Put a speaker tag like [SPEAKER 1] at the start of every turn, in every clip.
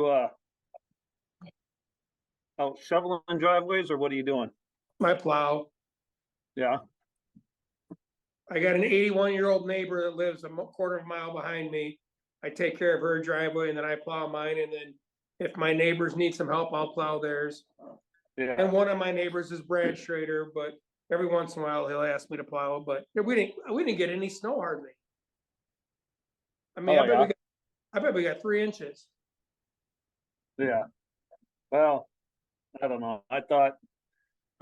[SPEAKER 1] Uh, out shoveling driveways, or what are you doing?
[SPEAKER 2] My plow.
[SPEAKER 1] Yeah.
[SPEAKER 2] I got an 81-year-old neighbor that lives a quarter of a mile behind me. I take care of her driveway and then I plow mine. And then if my neighbors need some help, I'll plow theirs.
[SPEAKER 1] Yeah.
[SPEAKER 2] And one of my neighbors is Brad Schrader, but every once in a while he'll ask me to plow. But we didn't get any snow hardly. I mean,
[SPEAKER 1] Oh, yeah.
[SPEAKER 2] I bet we got 3 inches.
[SPEAKER 1] Yeah. Well, I don't know. I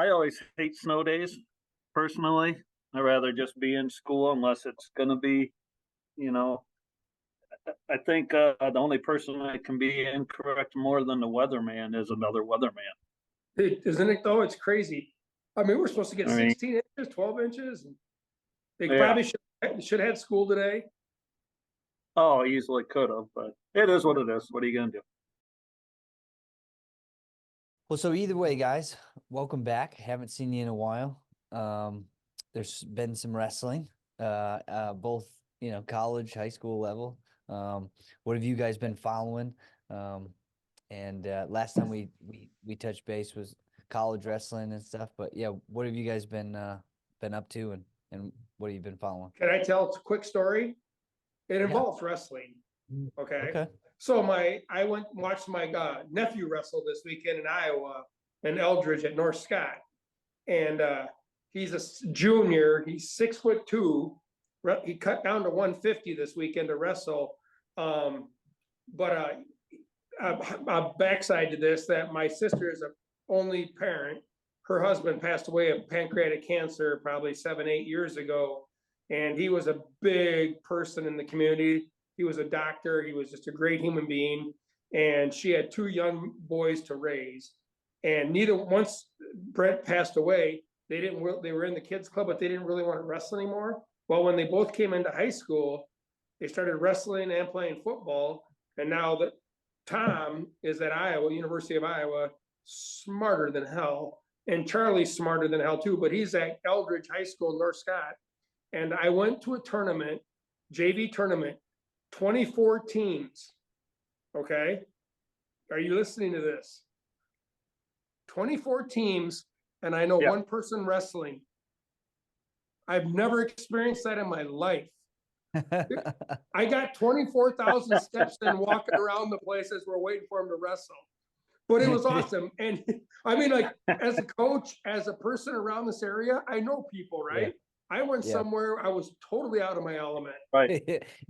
[SPEAKER 1] always hate snow days personally. I'd rather just be in school unless it's going to be, you know, I think the only person that can be incorrect more than the weatherman is another weatherman.
[SPEAKER 2] Isn't it though? It's crazy. I mean, we're supposed to get
[SPEAKER 1] I mean,
[SPEAKER 2] 16 inches, 12 inches. And they
[SPEAKER 1] yeah.
[SPEAKER 2] probably should have had school today.
[SPEAKER 1] Oh, easily could have, but it is what it is. What are you going to do?
[SPEAKER 3] Well, so either way, guys, welcome back. Haven't seen you in a while. There's been some wrestling, both, college, high school level. What have you guys been following? And last time we touched base was college wrestling and stuff. But yeah, what have you guys been up to, and what have you been following?
[SPEAKER 2] Can I tell a quick story? It involves wrestling. Okay.
[SPEAKER 3] Okay.
[SPEAKER 2] So I went and watched my nephew wrestle this weekend in Iowa in Eldridge at North Scott. And he's a junior. He's 6'2". He cut down to 150 this weekend to wrestle. But a backside to this, that my sister is a only parent. Her husband passed away of pancreatic cancer probably 7-8 years ago. And he was a big person in the community. He was a doctor. He was just a great human being. And she had 2 young boys to raise. And once Brent passed away, they were in the kids club, but they didn't really want to wrestle anymore. Well, when they both came into high school, they started wrestling and playing football. And now that Tom is at University of Iowa, smarter than hell. And Charlie's smarter than hell too, but he's at Eldridge High School in North Scott. And I went to a tournament, JV tournament, 24 teams. Okay. Are you listening to this? 24 teams, and I know one person wrestling. I've never experienced that in my life. I got 24,000 steps in walking around the place as we're waiting for him to wrestle. But it was awesome. And I mean, like, as a coach, as a person around this area, I know people, right? Yeah. I went somewhere, I was totally out of my element.
[SPEAKER 1] Right.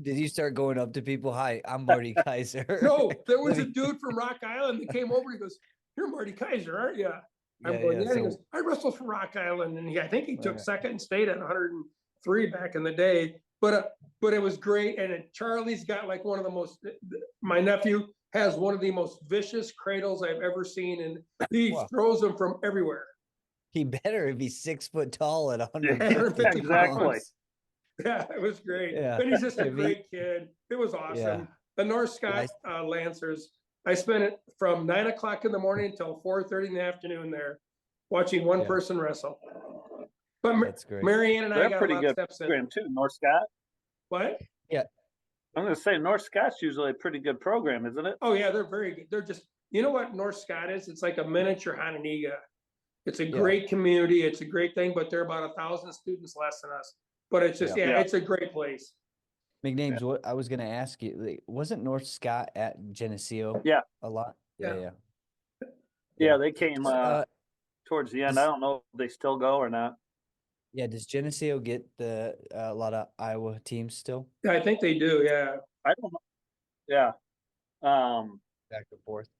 [SPEAKER 3] Did you start going up to people? Hi, I'm Marty Kaiser.
[SPEAKER 2] No, there was a dude from Rock Island that came over. He goes, "You're Marty Kaiser, aren't you?" I'm going, yeah. He goes, "I wrestled for Rock Island." And I think he took second in state at 103 back in the day. But it was great. And Charlie's got like my nephew has one of the most vicious cradles I've ever seen. And he throws them from everywhere.
[SPEAKER 3] He better be 6 foot tall at 150
[SPEAKER 1] exactly.
[SPEAKER 3] pounds.
[SPEAKER 2] Yeah, it was great. Yeah. And he's just a great kid. It was awesome. Yeah. The North Scott Lancers, I spent it from 9 o'clock in the morning until 4:30 in the afternoon there watching one person wrestle. But that's great. Marianne and I got pretty good steps
[SPEAKER 1] program too, North Scott.
[SPEAKER 2] What?
[SPEAKER 3] Yeah.
[SPEAKER 1] I'm going to say North Scott's usually a pretty good program, isn't it?
[SPEAKER 2] Oh, yeah, they're very good. They're just, you know what North Scott is? It's like a miniature Hananiga. It's a great community. It's a great thing, but they're about 1,000 students less than us. But it's just, it's a great place.
[SPEAKER 3] McNames, what I was going to ask you, wasn't North Scott at Geneseo?
[SPEAKER 1] Yeah.
[SPEAKER 3] A lot?
[SPEAKER 2] Yeah,
[SPEAKER 1] they came towards the end. I don't know if they still go or not.
[SPEAKER 3] Yeah, does Geneseo get a lot of Iowa teams still?
[SPEAKER 2] Yeah, I think they do, yeah.
[SPEAKER 1] I don't know. Yeah.
[SPEAKER 3] Back and forth.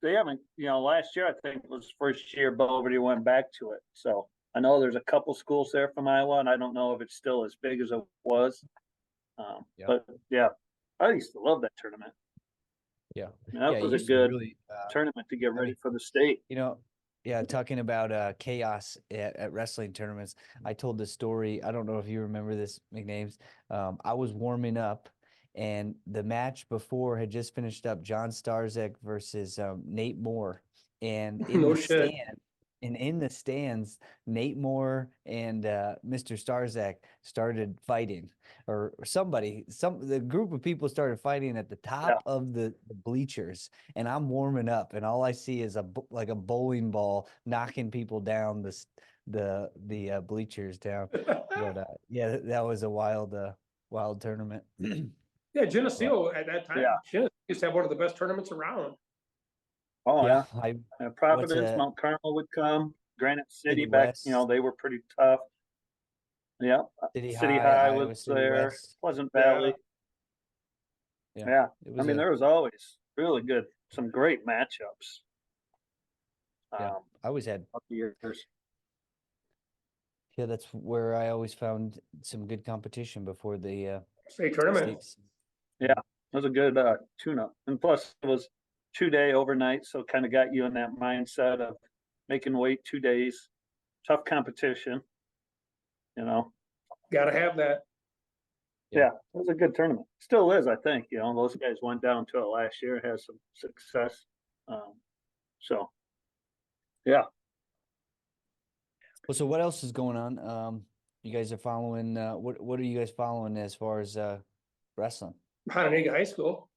[SPEAKER 1] They haven't, last year I think was the first year Boverty went back to it. So I know there's a couple schools there from Iowa, and I don't know if it's still as big as it was. But yeah, I used to love that tournament.
[SPEAKER 3] Yeah,
[SPEAKER 1] that was a good tournament to get ready for the state.
[SPEAKER 3] Talking about chaos at wrestling tournaments. I told this story. I don't know if you remember this, McNames. I was warming up, and the match before had just finished up. John Starzek versus Nate Moore, and in the stand, And in the stands, Nate Moore and Mr. Starzak started fighting, or the group of people started fighting at the
[SPEAKER 1] Yeah.
[SPEAKER 3] top of the bleachers, and I'm warming up, and all I see is like a bowling ball knocking people down the bleachers down. But yeah, that was a wild tournament.
[SPEAKER 2] Yeah, Geneseo at that time,
[SPEAKER 1] Yeah.
[SPEAKER 2] Geneseo used to have one of the best tournaments around.
[SPEAKER 1] Oh,
[SPEAKER 3] Yeah,
[SPEAKER 1] yeah.
[SPEAKER 3] what's
[SPEAKER 1] Providence, Mount Carmel would come, Granite City
[SPEAKER 3] City
[SPEAKER 1] back,
[SPEAKER 3] West,
[SPEAKER 1] they were pretty tough. Yeah.
[SPEAKER 3] City
[SPEAKER 1] City
[SPEAKER 3] High,
[SPEAKER 1] High
[SPEAKER 3] Iowa
[SPEAKER 1] was
[SPEAKER 3] City
[SPEAKER 1] there,
[SPEAKER 3] West.
[SPEAKER 1] Pleasant
[SPEAKER 2] Yeah.
[SPEAKER 1] Valley.
[SPEAKER 3] Yeah,
[SPEAKER 1] Yeah.
[SPEAKER 3] it
[SPEAKER 1] I
[SPEAKER 3] was
[SPEAKER 1] mean, there was always really good, some great matchups.
[SPEAKER 3] yeah. I always had
[SPEAKER 1] Up the years.
[SPEAKER 3] Yeah, that's where I always found some good competition before the
[SPEAKER 2] State tournament.
[SPEAKER 3] states.
[SPEAKER 1] Yeah, it was a good tune-up, and plus it was 2-day overnight, so kind of got you in that mindset of making weight 2 days, tough competition. You know,
[SPEAKER 2] Gotta have that.
[SPEAKER 3] Yeah.
[SPEAKER 1] yeah, it was a good tournament. Still is, I think. Those guys went down to it last year, had some success. So, yeah.
[SPEAKER 3] Well, so what else is going on? You guys are following. What are you guys following as far as wrestling?
[SPEAKER 2] Hononegah High School.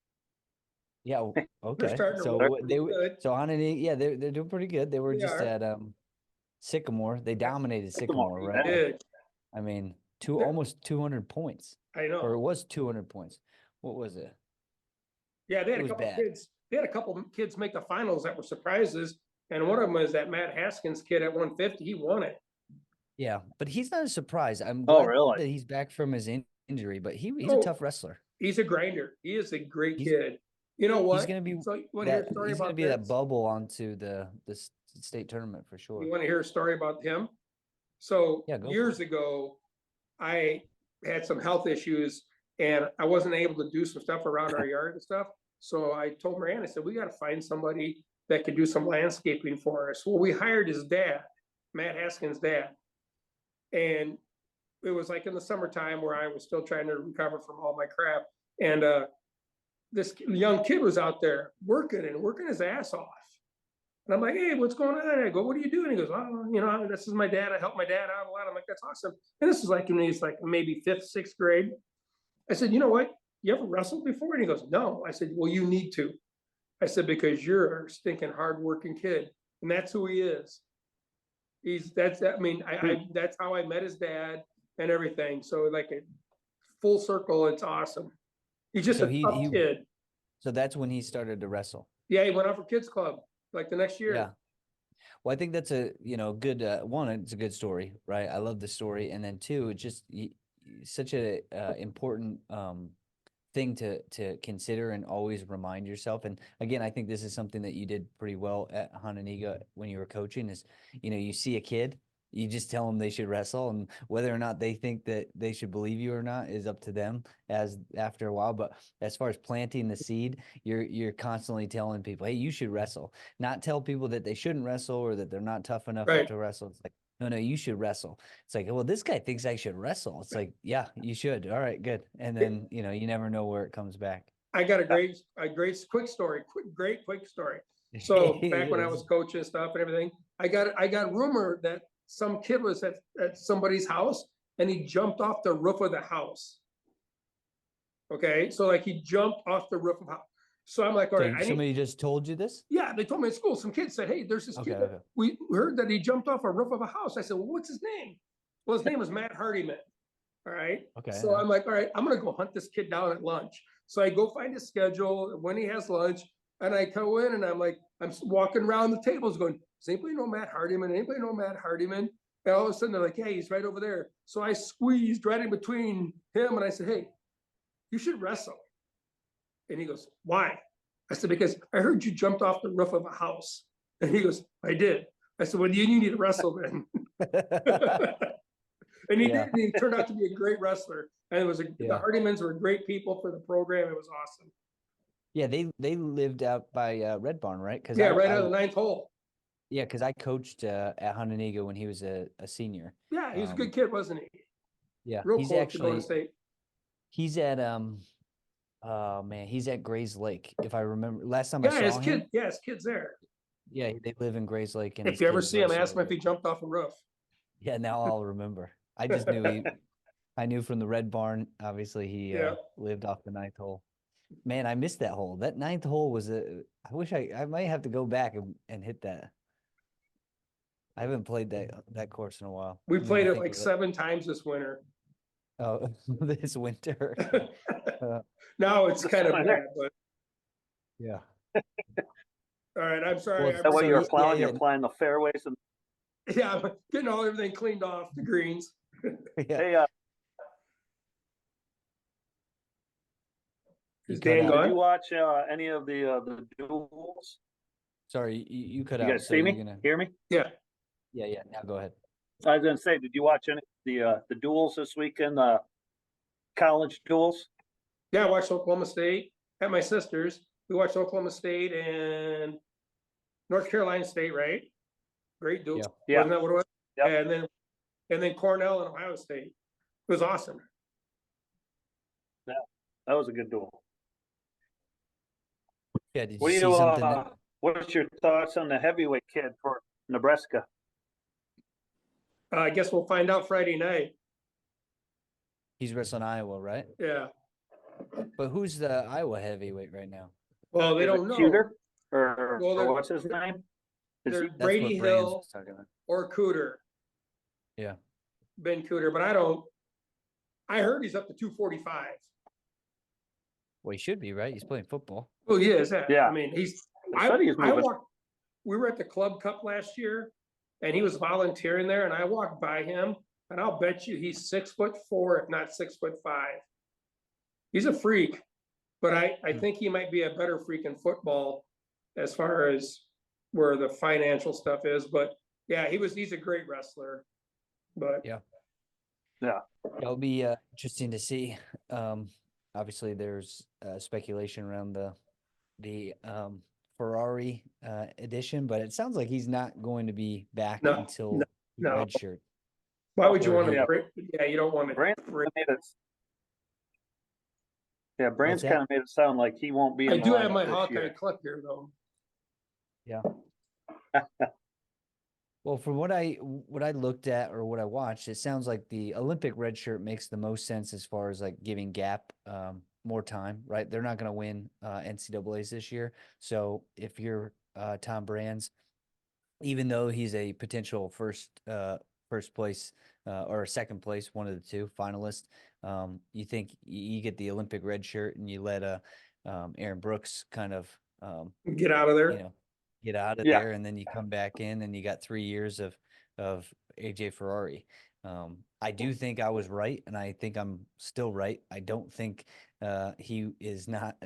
[SPEAKER 3] Yeah. Okay.
[SPEAKER 2] starting to
[SPEAKER 3] So
[SPEAKER 2] roll
[SPEAKER 3] what
[SPEAKER 2] pretty good.
[SPEAKER 3] so Honolulu, yeah, they're doing pretty good. They were
[SPEAKER 2] They
[SPEAKER 3] just
[SPEAKER 2] are.
[SPEAKER 3] at Sycamore. They dominated Sycamore,
[SPEAKER 1] They
[SPEAKER 3] right?
[SPEAKER 2] Did.
[SPEAKER 3] I mean,
[SPEAKER 2] Yeah.
[SPEAKER 3] almost 200 points,
[SPEAKER 2] I know.
[SPEAKER 3] or it was 200 points. What was it?
[SPEAKER 2] Yeah, they had
[SPEAKER 3] It
[SPEAKER 2] a
[SPEAKER 3] was
[SPEAKER 2] couple
[SPEAKER 3] bad.
[SPEAKER 2] kids. They had a couple kids make the finals that were surprises, and one of them was that Matt Haskins kid at 150. He won it.
[SPEAKER 3] Yeah, but he's not a surprise. I'm
[SPEAKER 1] Oh,
[SPEAKER 3] glad
[SPEAKER 1] really?
[SPEAKER 3] that he's back from his injury, but he's a
[SPEAKER 2] Oh,
[SPEAKER 3] tough wrestler.
[SPEAKER 2] He's a grinder. He is a great
[SPEAKER 3] He's-
[SPEAKER 2] kid. You know what?
[SPEAKER 3] He's gonna be
[SPEAKER 2] So you want to hear a story
[SPEAKER 3] he's gonna
[SPEAKER 2] about
[SPEAKER 3] be that
[SPEAKER 2] this?
[SPEAKER 3] bubble onto the state tournament for sure.
[SPEAKER 2] You want to hear a story about him? So
[SPEAKER 3] Yeah, go for
[SPEAKER 2] years
[SPEAKER 3] it.
[SPEAKER 2] ago, I had some health issues and I wasn't able to do some stuff around our yard and stuff. So I told Marianne, I said, we got to find somebody that could do some landscaping for us. Well, we hired his dad, Matt Haskins' dad. And it was like in the summertime where I was still trying to recover from all my crap. And this young kid was out there working his ass off. And I'm like, hey, what's going on? I go, what are you doing? He goes, oh, this is my dad. I help my dad out a lot. I'm like, that's awesome. And this is like when he's like maybe 5th, 6th grade. I said, you know what? You ever wrestled before? And he goes, no. I said, well, you need to. I said, because you're a stinking hardworking kid. And that's who he is. That's how I met his dad and everything. So like a full circle, it's awesome. He's just
[SPEAKER 3] So
[SPEAKER 2] a tough kid.
[SPEAKER 3] So that's when he started to wrestle.
[SPEAKER 2] Yeah, he went out for kids club like the next year.
[SPEAKER 3] Yeah. Well, I think that's a good one. It's a good story, right? I love the story, and then two, it's just such a important thing to consider and always remind yourself. And again, I think this is something that you did pretty well at Hononegah when you were coaching. Is you see a kid, you just tell them they should wrestle, and whether or not they think that they should believe you or not is up to them as after a while. But as far as planting the seed, you're constantly telling people, hey, you should wrestle. Not tell people that they shouldn't wrestle or that they're not tough enough
[SPEAKER 2] Right.
[SPEAKER 3] to wrestle. It's like, no, you should wrestle. It's like, well, this guy thinks I should wrestle. It's like, yeah, you should. All right, good. And then, you never know where it comes back.
[SPEAKER 2] I got a great quick story. Quick story. So back when I was coaching and stuff and everything, I got rumor that some kid was at somebody's house and he jumped off the roof of the house. Okay, so like he jumped off the roof of the house. So I'm like, all right.
[SPEAKER 3] Somebody just told you this?
[SPEAKER 2] Yeah, they told me at school. Some kid said, hey, there's this kid.
[SPEAKER 3] Okay.
[SPEAKER 2] We heard that he jumped off a roof of a house. I said, well, what's his name? Well, his name was Matt Hardyman. All right.
[SPEAKER 3] Okay.
[SPEAKER 2] So I'm like, all right, I'm going to go hunt this kid down at lunch. So I go find his schedule when he has lunch. And I go in and I'm like, I'm walking around the tables going, does anybody know Matt Hardyman? Anybody know Matt Hardyman? And all of a sudden they're like, hey, he's right over there. So I squeezed right in between him and I said, hey, you should wrestle. And he goes, why? I said, because I heard you jumped off the roof of a house. And he goes, I did. I said, well, you need to wrestle then. And he did. And he turned out to be a great wrestler. And it was the Hardymans were great people for the program. It was awesome.
[SPEAKER 3] Yeah, they lived out by Red Barn, right?
[SPEAKER 2] Right out of the 9th hole.
[SPEAKER 3] Yeah, because I coached at Hononegah when he was a senior.
[SPEAKER 2] Yeah, he was a good kid, wasn't he?
[SPEAKER 3] Yeah,
[SPEAKER 2] real
[SPEAKER 3] he's
[SPEAKER 2] close
[SPEAKER 3] actually
[SPEAKER 2] to Golden State.
[SPEAKER 3] He's at oh man, he's at Grays Lake. If I remember last time I saw him.
[SPEAKER 2] Yeah, his kid's there.
[SPEAKER 3] Yeah, they live in Grays Lake, and
[SPEAKER 2] If
[SPEAKER 3] his
[SPEAKER 2] you ever
[SPEAKER 3] kids
[SPEAKER 2] see him,
[SPEAKER 3] wrestle
[SPEAKER 2] ask him if
[SPEAKER 3] every
[SPEAKER 2] he jumped off a roof.
[SPEAKER 3] Yeah, now I'll remember. I just knew I knew from the Red Barn, obviously he
[SPEAKER 2] Yeah.
[SPEAKER 3] lived off the ninth hole. Man, I missed that hole. That ninth hole was I wish I might have to go back and hit that. I haven't played that course in a while.
[SPEAKER 2] We
[SPEAKER 3] Made
[SPEAKER 2] played
[SPEAKER 3] me
[SPEAKER 2] it
[SPEAKER 3] think
[SPEAKER 2] like
[SPEAKER 3] of it.
[SPEAKER 2] 7 times this winter.
[SPEAKER 3] Oh, this winter.
[SPEAKER 2] Now it's kind of bad, but
[SPEAKER 3] Yeah.
[SPEAKER 2] all right, I'm sorry.
[SPEAKER 3] Well,
[SPEAKER 1] Is that what
[SPEAKER 3] So,
[SPEAKER 1] you're
[SPEAKER 3] yeah,
[SPEAKER 1] plowing?
[SPEAKER 3] yeah.
[SPEAKER 1] You're plowing the fairways and
[SPEAKER 2] Yeah, I'm getting everything cleaned off the greens.
[SPEAKER 3] Yeah.
[SPEAKER 1] hey,
[SPEAKER 3] You
[SPEAKER 2] Is
[SPEAKER 3] cut
[SPEAKER 2] Dan
[SPEAKER 3] out.
[SPEAKER 1] did you
[SPEAKER 2] gone?
[SPEAKER 1] watch any of the duels?
[SPEAKER 3] Sorry, you cut
[SPEAKER 1] You
[SPEAKER 3] out.
[SPEAKER 1] guys
[SPEAKER 3] So
[SPEAKER 1] see
[SPEAKER 3] you're
[SPEAKER 1] me?
[SPEAKER 3] gonna
[SPEAKER 1] Hear me?
[SPEAKER 2] Yeah.
[SPEAKER 3] Yeah. Now go ahead.
[SPEAKER 1] I was gonna say, did you watch any of the duels this weekend? College duels?
[SPEAKER 2] Yeah, I watched Oklahoma State at my sister's. We watched Oklahoma State and North Carolina State, right? Great duel.
[SPEAKER 3] Yeah.
[SPEAKER 1] Yeah.
[SPEAKER 2] Wasn't that what it was?
[SPEAKER 1] Yep.
[SPEAKER 2] And then Cornell and Ohio State. It was awesome.
[SPEAKER 1] Yeah, that was a good duel.
[SPEAKER 3] Yeah. Did you
[SPEAKER 1] What do
[SPEAKER 3] see
[SPEAKER 1] you
[SPEAKER 3] something?
[SPEAKER 1] what's your thoughts on the heavyweight kid for Nebraska?
[SPEAKER 2] I guess we'll find out Friday night.
[SPEAKER 3] He's wrestling Iowa, right?
[SPEAKER 2] Yeah.
[SPEAKER 3] But who's the Iowa heavyweight right now?
[SPEAKER 2] Well, they
[SPEAKER 1] Is it
[SPEAKER 2] don't know.
[SPEAKER 1] Cuter
[SPEAKER 2] Well,
[SPEAKER 1] or what's his name? Is
[SPEAKER 2] They're
[SPEAKER 1] he?
[SPEAKER 3] That's
[SPEAKER 2] Brady
[SPEAKER 3] what Brands
[SPEAKER 2] Hill
[SPEAKER 3] was talking about.
[SPEAKER 2] or Cooter,
[SPEAKER 3] Yeah.
[SPEAKER 2] Ben Cooter, but I heard he's up to 245.
[SPEAKER 3] Well, he should be, right? He's playing football.
[SPEAKER 2] Well, he is.
[SPEAKER 1] Yeah.
[SPEAKER 2] I mean,
[SPEAKER 1] They said he's moving.
[SPEAKER 2] we were at the Club Cup last year and he was volunteering there and I walked by him and I'll bet you he's 6'4", if not 6'5". He's a freak, but I think he might be a better freak in football as far as where the financial stuff is. But yeah, he's a great wrestler. But
[SPEAKER 3] Yeah.
[SPEAKER 1] Yeah.
[SPEAKER 3] It'll be interesting to see. Obviously, there's speculation around the Ferrari edition, but it sounds like he's not going to be back
[SPEAKER 2] No,
[SPEAKER 3] until
[SPEAKER 2] no.
[SPEAKER 3] redshirt.
[SPEAKER 2] why would you
[SPEAKER 3] Or
[SPEAKER 2] want
[SPEAKER 3] he-
[SPEAKER 2] to break? Yeah, you don't want to
[SPEAKER 1] Brands
[SPEAKER 2] break.
[SPEAKER 1] made it. Yeah, Brands
[SPEAKER 3] that?
[SPEAKER 1] kind of made it sound like he won't be in
[SPEAKER 2] I
[SPEAKER 1] the
[SPEAKER 2] do have
[SPEAKER 1] lineup
[SPEAKER 2] my
[SPEAKER 1] this
[SPEAKER 2] Hawkeye
[SPEAKER 1] year.
[SPEAKER 2] clip here though.
[SPEAKER 3] Yeah. Well, from what I looked at or what I watched, it sounds like the Olympic red shirt makes the most sense as far as like giving Gap more time, right? They're not going to win NCAAs this year. So if you're Tom Brands, even though he's a potential first place or second place, one of the two finalists, you think you get the Olympic red shirt and you let Aaron Brooks kind of
[SPEAKER 2] Get out of there.
[SPEAKER 3] Get out of
[SPEAKER 1] Yeah.
[SPEAKER 3] there, and then you come back in, and you got 3 years of AJ Ferrari. I do think I was right, and I think I'm still right. I don't think he is not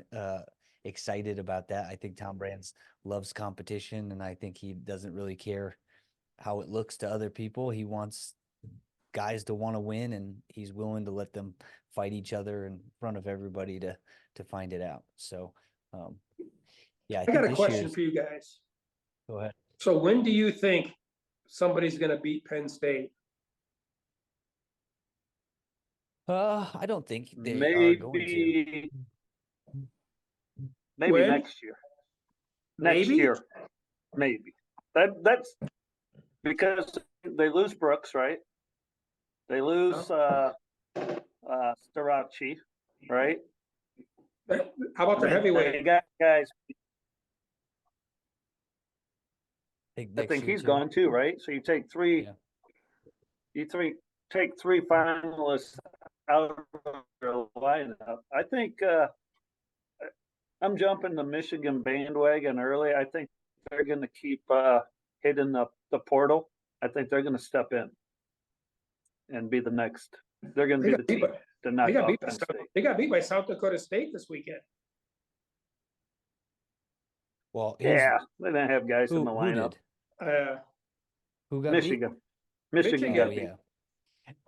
[SPEAKER 3] excited about that. I think Tom Brands loves competition, and I think he doesn't really care how it looks to other people. He wants guys to want to win, and he's willing to let them fight each other in front of everybody to find it out. So, yeah,
[SPEAKER 2] I got a question for you guys.
[SPEAKER 3] Go ahead.
[SPEAKER 2] So when do you think somebody's going to beat Penn State?
[SPEAKER 3] I don't think they are going to.
[SPEAKER 1] Maybe
[SPEAKER 2] When?
[SPEAKER 1] next year. Next
[SPEAKER 2] Maybe?
[SPEAKER 1] year, maybe. That's because they lose Brooks, right? They lose Starocci, right?
[SPEAKER 2] How about their heavyweight?
[SPEAKER 1] They got guys. I
[SPEAKER 3] Next
[SPEAKER 1] think
[SPEAKER 3] year
[SPEAKER 1] he's
[SPEAKER 3] too.
[SPEAKER 1] gone too, right? So you take three.
[SPEAKER 3] Yeah.
[SPEAKER 1] Take three finalists out of their lineup. I think I'm jumping the Michigan bandwagon early. I think they're going to keep hitting the portal. I think they're going to step in and be the next. They're going to be the team to knock out Penn State.
[SPEAKER 2] They got beat by South Dakota State this weekend.
[SPEAKER 3] Well,
[SPEAKER 1] Yeah, they didn't have guys in the
[SPEAKER 3] who
[SPEAKER 1] lineup.
[SPEAKER 3] did? Who got
[SPEAKER 1] Michigan.
[SPEAKER 3] beat?
[SPEAKER 1] Michigan
[SPEAKER 2] Michigan.
[SPEAKER 1] got beat.
[SPEAKER 3] Yeah.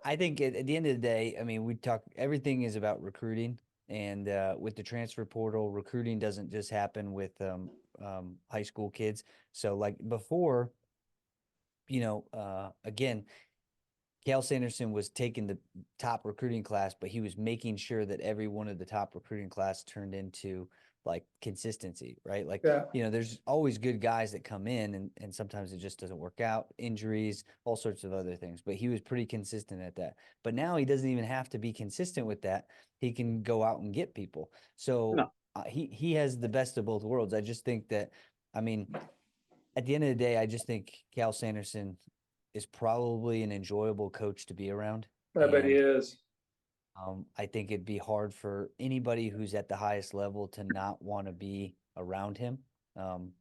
[SPEAKER 3] I think at the end of the day, I mean, we talk. Everything is about recruiting, and with the transfer portal, recruiting doesn't just happen with high school kids. So, like before, again, Cal Sanderson was taking the top recruiting class, but he was making sure that every one of the top recruiting class turned into like consistency, right? Like,
[SPEAKER 2] Yeah.
[SPEAKER 3] there's always good guys that come in and sometimes it just doesn't work out, injuries, all sorts of other things. But he was pretty consistent at that. But now he doesn't even have to be consistent with that. He can go out and get people. So
[SPEAKER 1] No.
[SPEAKER 3] he has the best of both worlds. I just think that, I mean, at the end of the day, I just think Cal Sanderson is probably an enjoyable coach to be around.
[SPEAKER 2] I bet he
[SPEAKER 3] And
[SPEAKER 2] is.
[SPEAKER 3] I think it'd be hard for anybody who's at the highest level to not want to be around him. Um,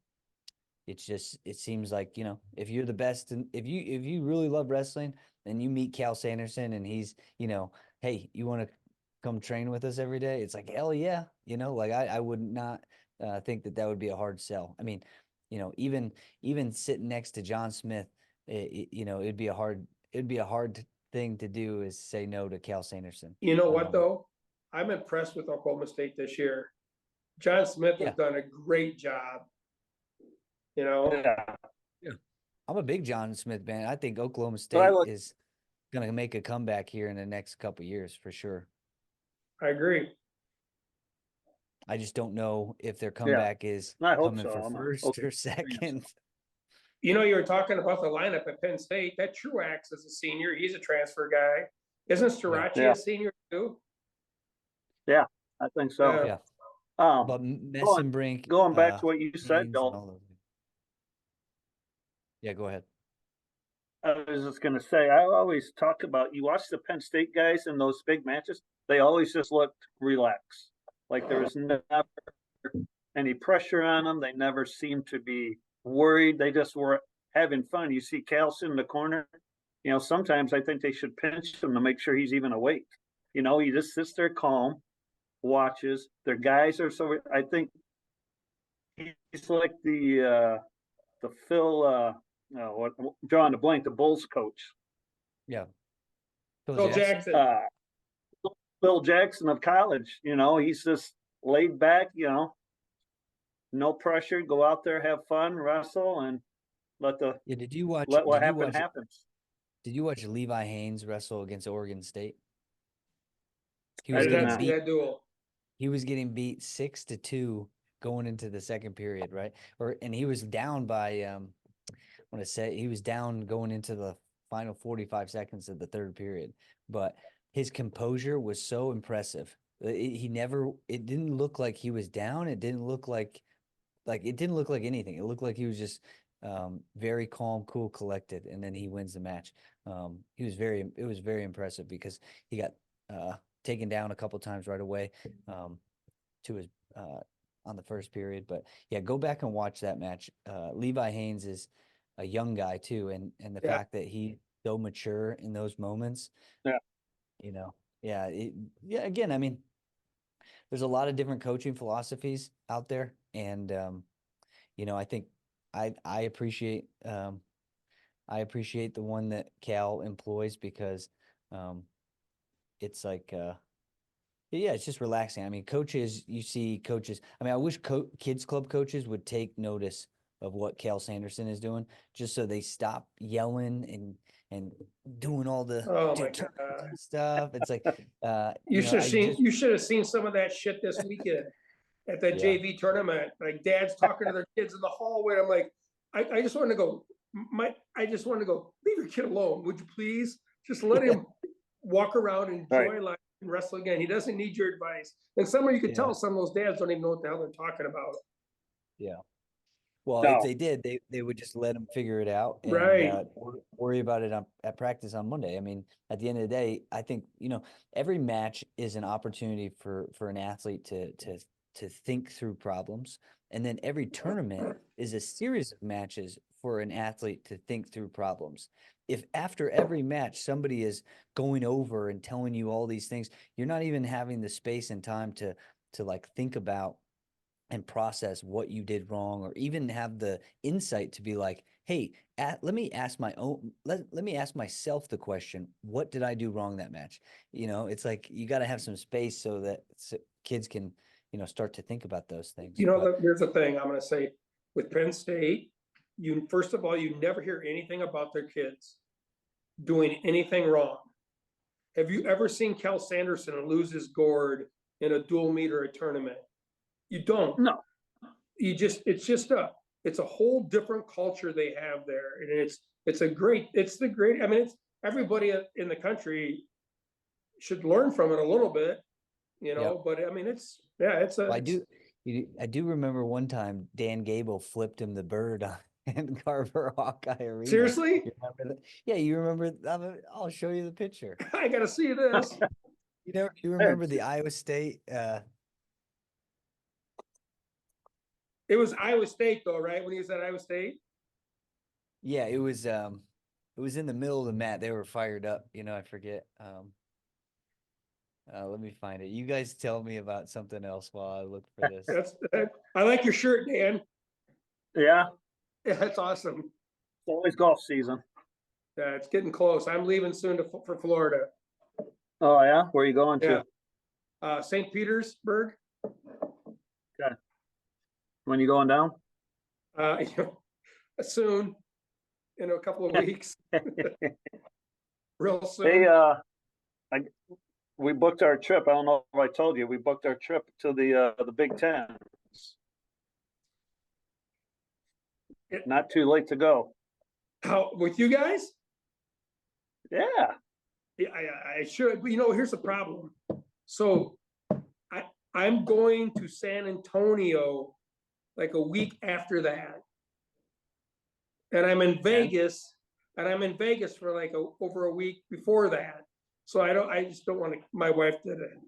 [SPEAKER 3] it seems like, if you're the best and if you really love wrestling and you meet Cal Sanderson and he's, hey, you want to come train with us every day? It's like, hell yeah. Like I would not think that would be a hard sell. I mean, even sitting next to John Smith, it'd be a hard thing to do is say no to Cal Sanderson.
[SPEAKER 2] You know what, though? I'm impressed with Oklahoma State this year. John Smith has
[SPEAKER 3] Yeah.
[SPEAKER 2] done a great job.
[SPEAKER 1] Yeah.
[SPEAKER 3] I'm a big John Smith fan. I think Oklahoma
[SPEAKER 1] But
[SPEAKER 3] State
[SPEAKER 1] I look,
[SPEAKER 3] is going to make a comeback here in the next couple of years for sure.
[SPEAKER 2] I agree.
[SPEAKER 3] I just don't know if their
[SPEAKER 1] yeah,
[SPEAKER 3] comeback is
[SPEAKER 1] I hope
[SPEAKER 3] coming
[SPEAKER 1] so.
[SPEAKER 3] for
[SPEAKER 1] I'm a
[SPEAKER 3] first
[SPEAKER 1] okay
[SPEAKER 3] or second.
[SPEAKER 2] You were talking about the lineup at Penn State. That Truax is a senior. He's a transfer guy. Isn't Starachi
[SPEAKER 1] Yeah.
[SPEAKER 2] a senior too?
[SPEAKER 1] Yeah, I think so.
[SPEAKER 3] Yeah.
[SPEAKER 1] Um,
[SPEAKER 3] But Messenbrink,
[SPEAKER 1] going back to what you said,
[SPEAKER 3] Haynes and
[SPEAKER 1] Dalton,
[SPEAKER 3] all those. Yeah, go ahead.
[SPEAKER 1] I was just going to say, I always talk about, you watch the Penn State guys in those big matches, they always just looked relaxed. Like there was never any pressure on them. They never seemed to be worried. They just were having fun. You see Cal in the corner, sometimes I think they should pinch him to make sure he's even awake. He just sits there calm, watches. Their guys are so, I think he's like the Phil, what, drawing the blank, the Bulls coach.
[SPEAKER 3] Yeah.
[SPEAKER 2] Phil Jackson.
[SPEAKER 1] Phil Jackson of college, he's just laid back, no pressure, go out there, have fun, wrestle, and let what happens.
[SPEAKER 3] Did you watch Levi Haynes wrestle against Oregon State? He
[SPEAKER 2] I
[SPEAKER 3] was
[SPEAKER 2] did
[SPEAKER 3] getting
[SPEAKER 2] not see
[SPEAKER 3] beat.
[SPEAKER 2] that duel.
[SPEAKER 3] He was getting beat 6-2 going into the second period, right? And he was down by I want to say he was down going into the final 45 seconds of the third period, but his composure was so impressive. It didn't look like he was down. It didn't look like it didn't look like anything. It looked like he was just very calm, cool, collected, and then he wins the match. It was very impressive because he got taken down a couple times right away to his on the first period. But yeah, go back and watch that match. Levi Haynes is a young guy too, and the fact that he's so mature in those moments.
[SPEAKER 1] Yeah.
[SPEAKER 3] Again, I mean, there's a lot of different coaching philosophies out there, and I think I appreciate the one that Cal employs because it's like it's just relaxing. I mean, you see coaches. I mean, I wish kids club coaches would take notice of what Cal Sanderson is doing, just so they stop yelling and doing all the stuff. It's like
[SPEAKER 2] you should have seen some of that shit this weekend at that JV tournament. Like dads talking to their kids in the hallway. I'm like, I just want to go. Leave your kid alone, would you please? Just let him walk around and enjoy life and wrestle again. He doesn't need your advice. And you could tell some of those dads don't even know what the hell they're talking about.
[SPEAKER 3] Yeah. Well,
[SPEAKER 1] No.
[SPEAKER 3] if they did, they would just let him figure it out and worry about it at practice on Monday. I mean, at the end of the day, I think, every match is an opportunity for an athlete to think through problems. And then every tournament is a series of matches for an athlete to think through problems. If after every match, somebody is going over and telling you all these things, you're not even having the space and time to like think about and process what you did wrong, or even have the insight to be like, hey, let me ask myself the question, what did I do wrong that match? It's like you got to have some space so that kids can start to think about those things.
[SPEAKER 2] Here's the thing I'm going to say with Penn State. First of all, you never hear anything about their kids doing anything wrong. Have you ever seen Cal Sanderson lose his gourd in a dual meet or a tournament? You don't.
[SPEAKER 1] No,
[SPEAKER 2] It's a whole different culture they have there. And it's I mean, everybody in the country should learn from it a little bit, but I mean,
[SPEAKER 3] I do remember one time Dan Gable flipped him the bird on and Carver Hawkeye Arena.
[SPEAKER 2] seriously,
[SPEAKER 3] You remember that? Yeah, you remember. I'll show you the picture.
[SPEAKER 2] I gotta see this.
[SPEAKER 3] You remember the Iowa State?
[SPEAKER 2] It was Iowa State though, right? When he was at Iowa State?
[SPEAKER 3] Yeah, it was in the middle of the mat. They were fired up. I forget. Let me find it. You guys tell me about something else while I look for this.
[SPEAKER 2] I like your shirt, Dan.
[SPEAKER 1] yeah,
[SPEAKER 2] Yeah, that's awesome.
[SPEAKER 1] it's always golf season.
[SPEAKER 2] Yeah, it's getting close. I'm leaving soon for Florida.
[SPEAKER 1] Oh yeah, where are you going to?
[SPEAKER 2] St. Petersburg.
[SPEAKER 1] When you going down?
[SPEAKER 2] Soon, in a couple of weeks. Real soon.
[SPEAKER 1] Hey, we booked our trip. I don't know if I told you. We booked our trip to the Big Ten. Not too late to go.
[SPEAKER 2] How with you guys?
[SPEAKER 1] Yeah.
[SPEAKER 2] Yeah, I should. But here's the problem. So I'm going to San Antonio like a week after that. And I'm in Vegas, for like over a week before that. So I just don't want to, my wife did it.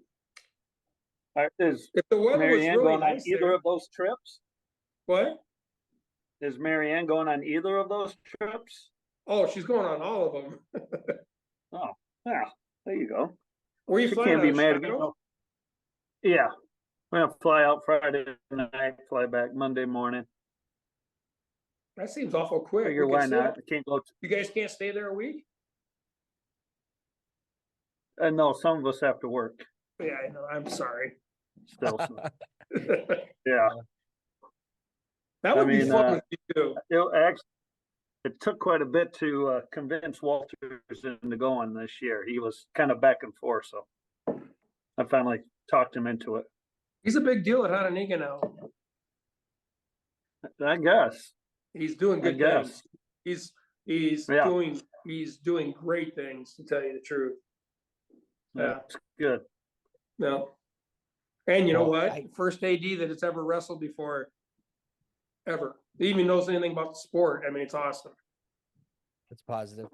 [SPEAKER 1] Is
[SPEAKER 2] If the weather was
[SPEAKER 1] Marianne
[SPEAKER 2] really
[SPEAKER 1] going on
[SPEAKER 2] nice
[SPEAKER 1] either
[SPEAKER 2] there,
[SPEAKER 1] of those trips?
[SPEAKER 2] what?
[SPEAKER 1] Is Marianne going on either of those trips?
[SPEAKER 2] Oh, she's going on all of them.
[SPEAKER 1] Oh, yeah. There you go.
[SPEAKER 2] Where are you
[SPEAKER 1] She
[SPEAKER 2] flying
[SPEAKER 1] can't
[SPEAKER 2] out
[SPEAKER 1] be
[SPEAKER 2] of,
[SPEAKER 1] mad at
[SPEAKER 2] Chicago?
[SPEAKER 1] me. Yeah. We're gonna fly out Friday night, fly back Monday morning.
[SPEAKER 2] That seems awful quick.
[SPEAKER 1] Figure
[SPEAKER 2] We
[SPEAKER 1] why
[SPEAKER 2] can still-
[SPEAKER 1] not? I can't go.
[SPEAKER 2] You guys can't stay there a week?
[SPEAKER 1] No, some of us have to work
[SPEAKER 2] Yeah, I know. I'm sorry.
[SPEAKER 1] still. So,
[SPEAKER 2] That
[SPEAKER 1] yeah.
[SPEAKER 2] would be
[SPEAKER 1] mean,
[SPEAKER 2] fun with you too.
[SPEAKER 1] It took quite a bit to convince Walters into going this year. He was kind of back and forth, so I finally talked him into it.
[SPEAKER 2] He's a big deal at Hananiga now.
[SPEAKER 1] I guess.
[SPEAKER 2] He's doing
[SPEAKER 1] I
[SPEAKER 2] good
[SPEAKER 1] guess.
[SPEAKER 2] things. He's
[SPEAKER 1] Yeah.
[SPEAKER 2] doing great things, to tell you the truth. Yeah.
[SPEAKER 1] That's good.
[SPEAKER 2] No. And you know
[SPEAKER 3] Well,
[SPEAKER 2] what? First AD that has ever wrestled before, ever. He even knows anything about the sport. I mean, it's awesome.
[SPEAKER 3] That's positive.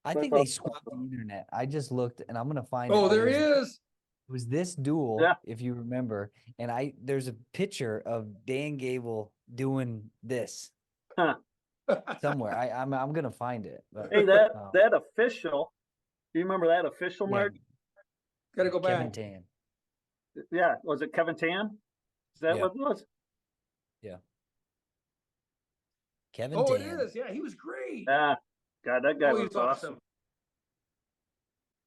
[SPEAKER 3] I think they swapped the internet. I just looked, and I'm gonna find.
[SPEAKER 2] Oh,
[SPEAKER 3] it.
[SPEAKER 2] there he is.
[SPEAKER 3] It was this duel,
[SPEAKER 1] Yeah.
[SPEAKER 3] if you remember, and there's a picture of Dan Gable doing this
[SPEAKER 1] Huh.
[SPEAKER 3] somewhere. I'm gonna find it. But,
[SPEAKER 1] Hey, that official. Do you remember that official,
[SPEAKER 3] yeah,
[SPEAKER 1] Mark?
[SPEAKER 2] Gotta go
[SPEAKER 3] Kevin
[SPEAKER 2] back.
[SPEAKER 3] Tan.
[SPEAKER 1] Yeah. Was it Kevin Tan? Is that
[SPEAKER 3] Yeah.
[SPEAKER 1] what it was?
[SPEAKER 3] Kevin
[SPEAKER 2] Oh, it
[SPEAKER 3] Tan.
[SPEAKER 2] is. Yeah, he was great.
[SPEAKER 1] Ah, God, that guy
[SPEAKER 2] Oh, he
[SPEAKER 1] was awesome.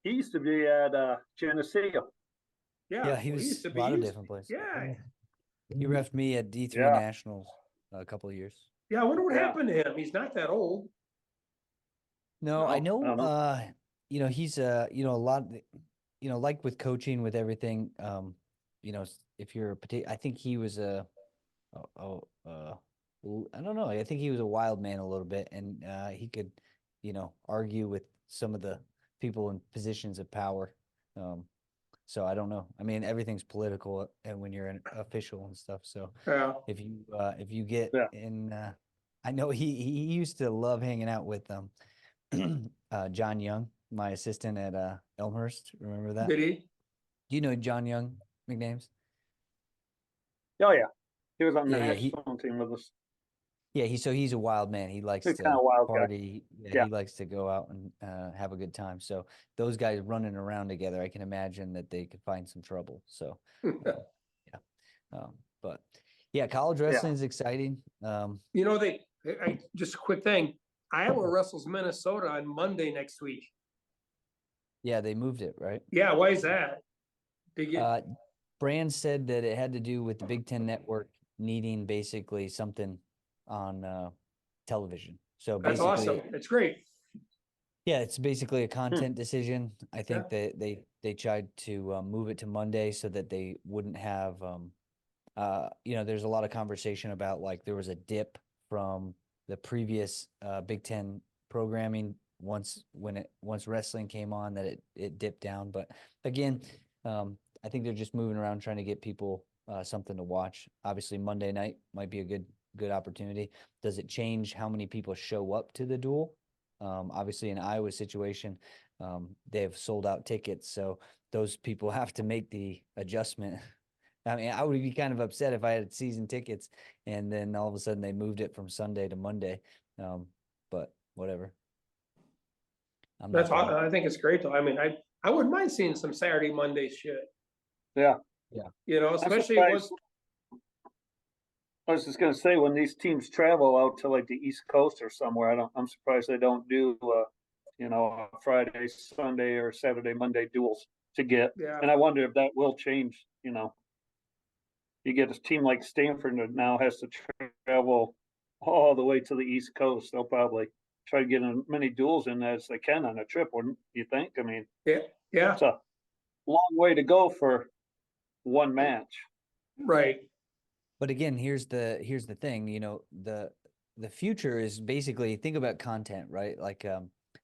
[SPEAKER 1] He used to be at Geneseo.
[SPEAKER 3] Yeah, he
[SPEAKER 2] well,
[SPEAKER 3] was
[SPEAKER 2] used to
[SPEAKER 3] a
[SPEAKER 2] be-
[SPEAKER 3] lot
[SPEAKER 2] he
[SPEAKER 3] of
[SPEAKER 2] was-
[SPEAKER 3] different places.
[SPEAKER 2] Yeah.
[SPEAKER 3] He refed me at D3
[SPEAKER 1] Yeah.
[SPEAKER 3] Nationals a couple of years.
[SPEAKER 2] Yeah, I wonder what
[SPEAKER 1] Yeah.
[SPEAKER 2] happened to him. He's not that old.
[SPEAKER 3] No, I
[SPEAKER 1] No,
[SPEAKER 3] know.
[SPEAKER 1] I don't know.
[SPEAKER 3] He's a lot. Like with coaching, with everything. If you're I think he was I don't know. I think he was a wild man a little bit, and he could, argue with some of the people in positions of power. So I don't know. I mean, everything's political, and when you're an official and stuff. So
[SPEAKER 2] Yeah.
[SPEAKER 3] if you get
[SPEAKER 1] Yeah.
[SPEAKER 3] in, I know he used to love hanging out with John Young, my assistant at Elmhurst. Remember that?
[SPEAKER 2] Did he?
[SPEAKER 3] Do you know John Young, McNames?
[SPEAKER 1] Oh yeah, he was on the
[SPEAKER 3] Yeah,
[SPEAKER 1] national team with us.
[SPEAKER 3] Yeah, he's a wild man. He likes
[SPEAKER 1] He's
[SPEAKER 3] to
[SPEAKER 1] kinda wild guy.
[SPEAKER 3] party.
[SPEAKER 1] Yeah.
[SPEAKER 3] He likes to go out and have a good time. So those guys running around together, I can imagine that they could find some trouble. So but yeah, college wrestling is exciting.
[SPEAKER 2] Just a quick thing. Iowa wrestles Minnesota on Monday next week.
[SPEAKER 3] Yeah, they moved it, right?
[SPEAKER 2] Yeah, why is that? They get,
[SPEAKER 3] Brand said that it had to do with the Big Ten Network needing basically something on television. So
[SPEAKER 2] that's
[SPEAKER 3] basically,
[SPEAKER 2] awesome. It's great.
[SPEAKER 3] yeah, it's basically a content decision. I think that they tried to move it to Monday so that they wouldn't have there's a lot of conversation about like there was a dip from the previous Big Ten programming once wrestling came on that it dipped down. But again, I think they're just moving around trying to get people something to watch. Obviously, Monday night might be a good opportunity. Does it change how many people show up to the duel? Obviously, in Iowa's situation, they have sold out tickets, so those people have to make the adjustment. I mean, I would be kind of upset if I had season tickets and then all of a sudden they moved it from Sunday to Monday. But whatever.
[SPEAKER 2] That's all. I think it's great though. I mean, I wouldn't mind seeing some Saturday, Monday shit.
[SPEAKER 1] Yeah.
[SPEAKER 2] Especially once.
[SPEAKER 1] I was just gonna say when these teams travel out to like the East Coast or somewhere, I'm surprised they don't do a Friday, Sunday, or Saturday, Monday duels to get.
[SPEAKER 2] Yeah.
[SPEAKER 1] And I wonder if that will change. You get a team like Stanford that now has to travel all the way to the East Coast. They'll probably try to get as many duels in as they can on a trip, wouldn't you think? I mean,
[SPEAKER 2] Yeah.
[SPEAKER 1] it's a long way to go for one match.
[SPEAKER 2] Right.
[SPEAKER 3] But again, here's the thing, the future is basically think about content, right? Like